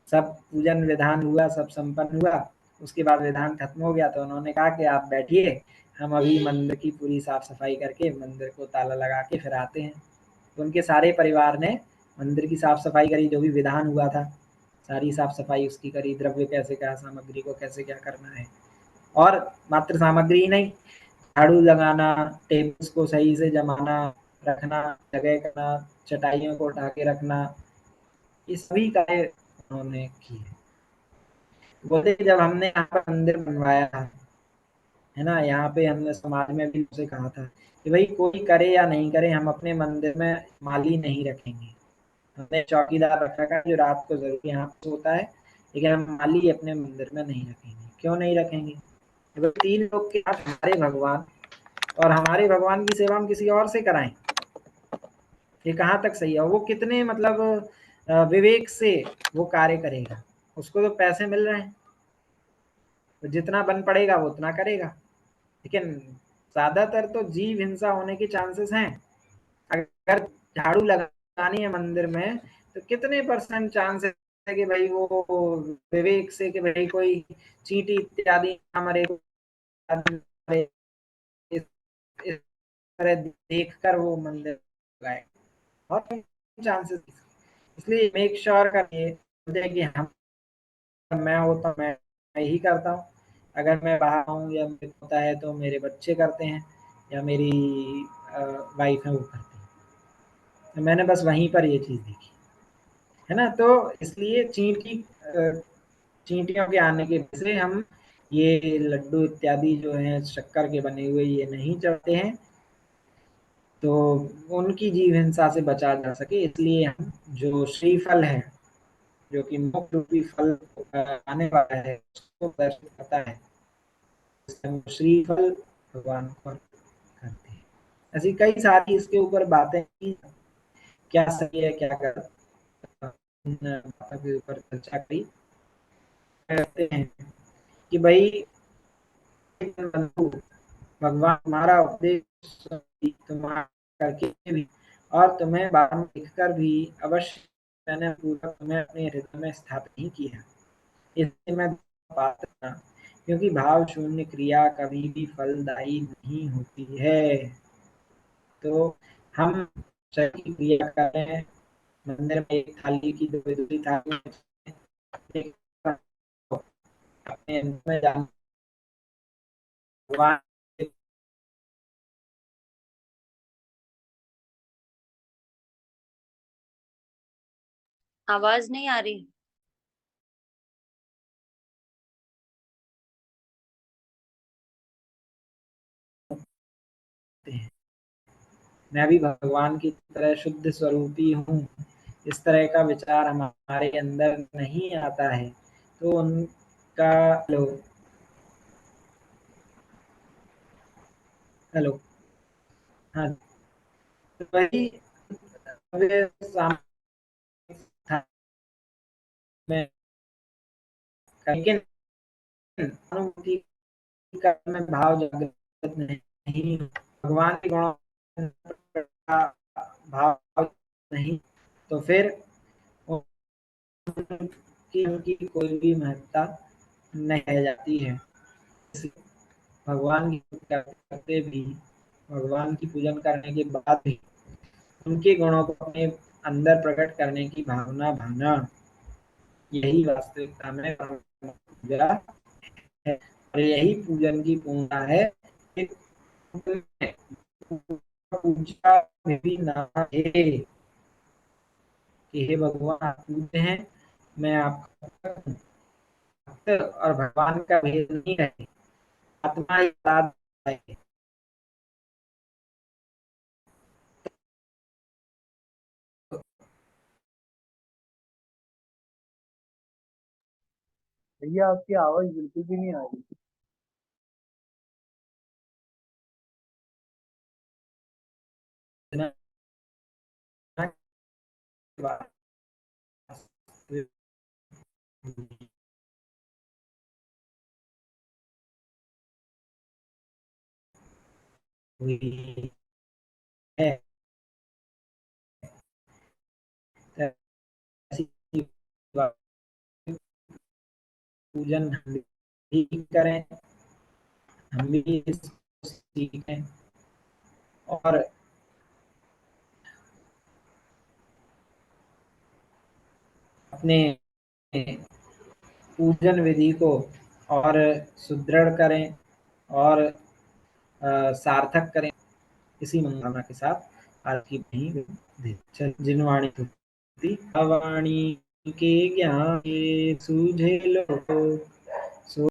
सब पूजन विधान हुआ, सब संपन्न हुआ, उसके बाद विधान खत्म हो गया तो उन्होंने कहा कि आप बैठिए, हम अभी मंदिर की पूरी साफ सफाई करके मंदिर को ताला लगा के फिर आते हैं। तो उनके सारे परिवार ने मंदिर की साफ सफाई करी, जो भी विधान हुआ था सारी साफ सफाई उसकी करी, द्रव्य कैसे क्या, सामग्री को कैसे क्या करना है। और मात्र सामग्री ही नहीं, झाड़ू लगाना, टेबल्स को सही से जमाना, रखना, जगह करना, चटाइयों को उठा के रखना, ये सभी कार्य उन्होंने किए। बोले जब हमने यहाँ पर मंदिर बनवाया था, है ना, यहाँ पे हमने समाज में भी उसे कहा था कि भाई कोई करे या नहीं करे, हम अपने मंदिर में माली नहीं रखेंगे। हमने चौकीदार रखा है जो रात को जरूर यहाँ पे सोता है, लेकिन हम माली अपने मंदिर में नहीं रखेंगे। क्यों नहीं रखेंगे? तो 3 लोग के साथ हमारे भगवान, और हमारे भगवान की सेवा हम किसी और से कराएं, ये कहाँ तक सही है? वो कितने मतलब विवेक से वो कार्य करेगा, उसको तो पैसे मिल रहे हैं, तो जितना बन पड़ेगा वो उतना करेगा। लेकिन ज्यादातर तो जीव हिंसा होने के चांसेस हैं। अगर झाड़ू लगानी है मंदिर में, तो कितने परसेंट चांसेस है कि भाई वो विवेक से कि भाई कोई चींटी इत्यादि ना मरे, मरे, इस तरह देख कर वो मंदिर लगाए, बहुत चांसेस। इसलिए मेक श्योर करिए कि हम, मैं होता मैं ही करता हूँ। अगर मैं बाहर हूँ या मेरे होता है तो मेरे बच्चे करते हैं, या मेरी वाइफ है वो करती है। तो मैंने बस वहीं पर ये चीज़ देखी है ना। तो इसलिए चींटियों के आने के वजह से हम ये लड्डू इत्यादि जो हैं शक्कर के बने हुए ये नहीं चढ़ते हैं, तो उनकी जीव हिंसा से बचा जा सके, इसलिए हम जो श्रीफल है, जो कि मोक्ष रूपी फल आने वाला है, उसको दर्शित करता है, हम श्रीफल भगवान को करते हैं। ऐसी कई सारी इसके ऊपर बातें की, क्या सही है क्या गलत, इन बातों के ऊपर चर्चा करी। कहते हैं कि भाई बंधु, भगवान तुम्हारा उपदेश तुम्हारा करके भी और तुम्हें बाद में लिखकर भी अवश्य मैंने पूरा तुम्हें अपने हृदय में स्थापित नहीं किया, इसलिए मैं पात्र था, क्योंकि भाव शून्य क्रिया कभी भी फलदायी नहीं होती है। तो हम सही क्रिया करें, मंदिर में एक थाली की दूसरी थाली में अपने में जान भगवान आवाज नहीं आ रही। हैं। मैं भी भगवान की तरह शुद्ध स्वरूपी हूँ, इस तरह का विचार हमारे अंदर नहीं आता है, तो उनका हेलो हेलो, हाँ, तो वही सामने था में, लेकिन अनुभूति का में भाव जागृत नहीं, भगवान के गुणों का भाव नहीं, तो फिर उनकी कोई भी महत्ता नहीं रह जाती है। भगवान की करते भी, भगवान की पूजन करने के बाद भी उनके गुणों को अपने अंदर प्रकट करने की भावना भावना, यही वास्तविकता में पूजा है, और यही पूजन की पूर्णता है। पूजा में भी नाम है कि हे भगवान आप पूज्य हैं, मैं आपका भक्त, और भगवान का भेद नहीं है, आत्मा ही साथ है। भैया आपकी आवाज बिल्कुल भी नहीं आ रही। हुई है, ऐसी वायु पूजन हम भी करें, हम भी इसको सीखें और अपने पूजन विधि को और सुदृढ़ करें और सार्थक करें। इसी मनोकामना के साथ आज की जिनवाणी तुति अवाणी के ज्ञान के सूझे लो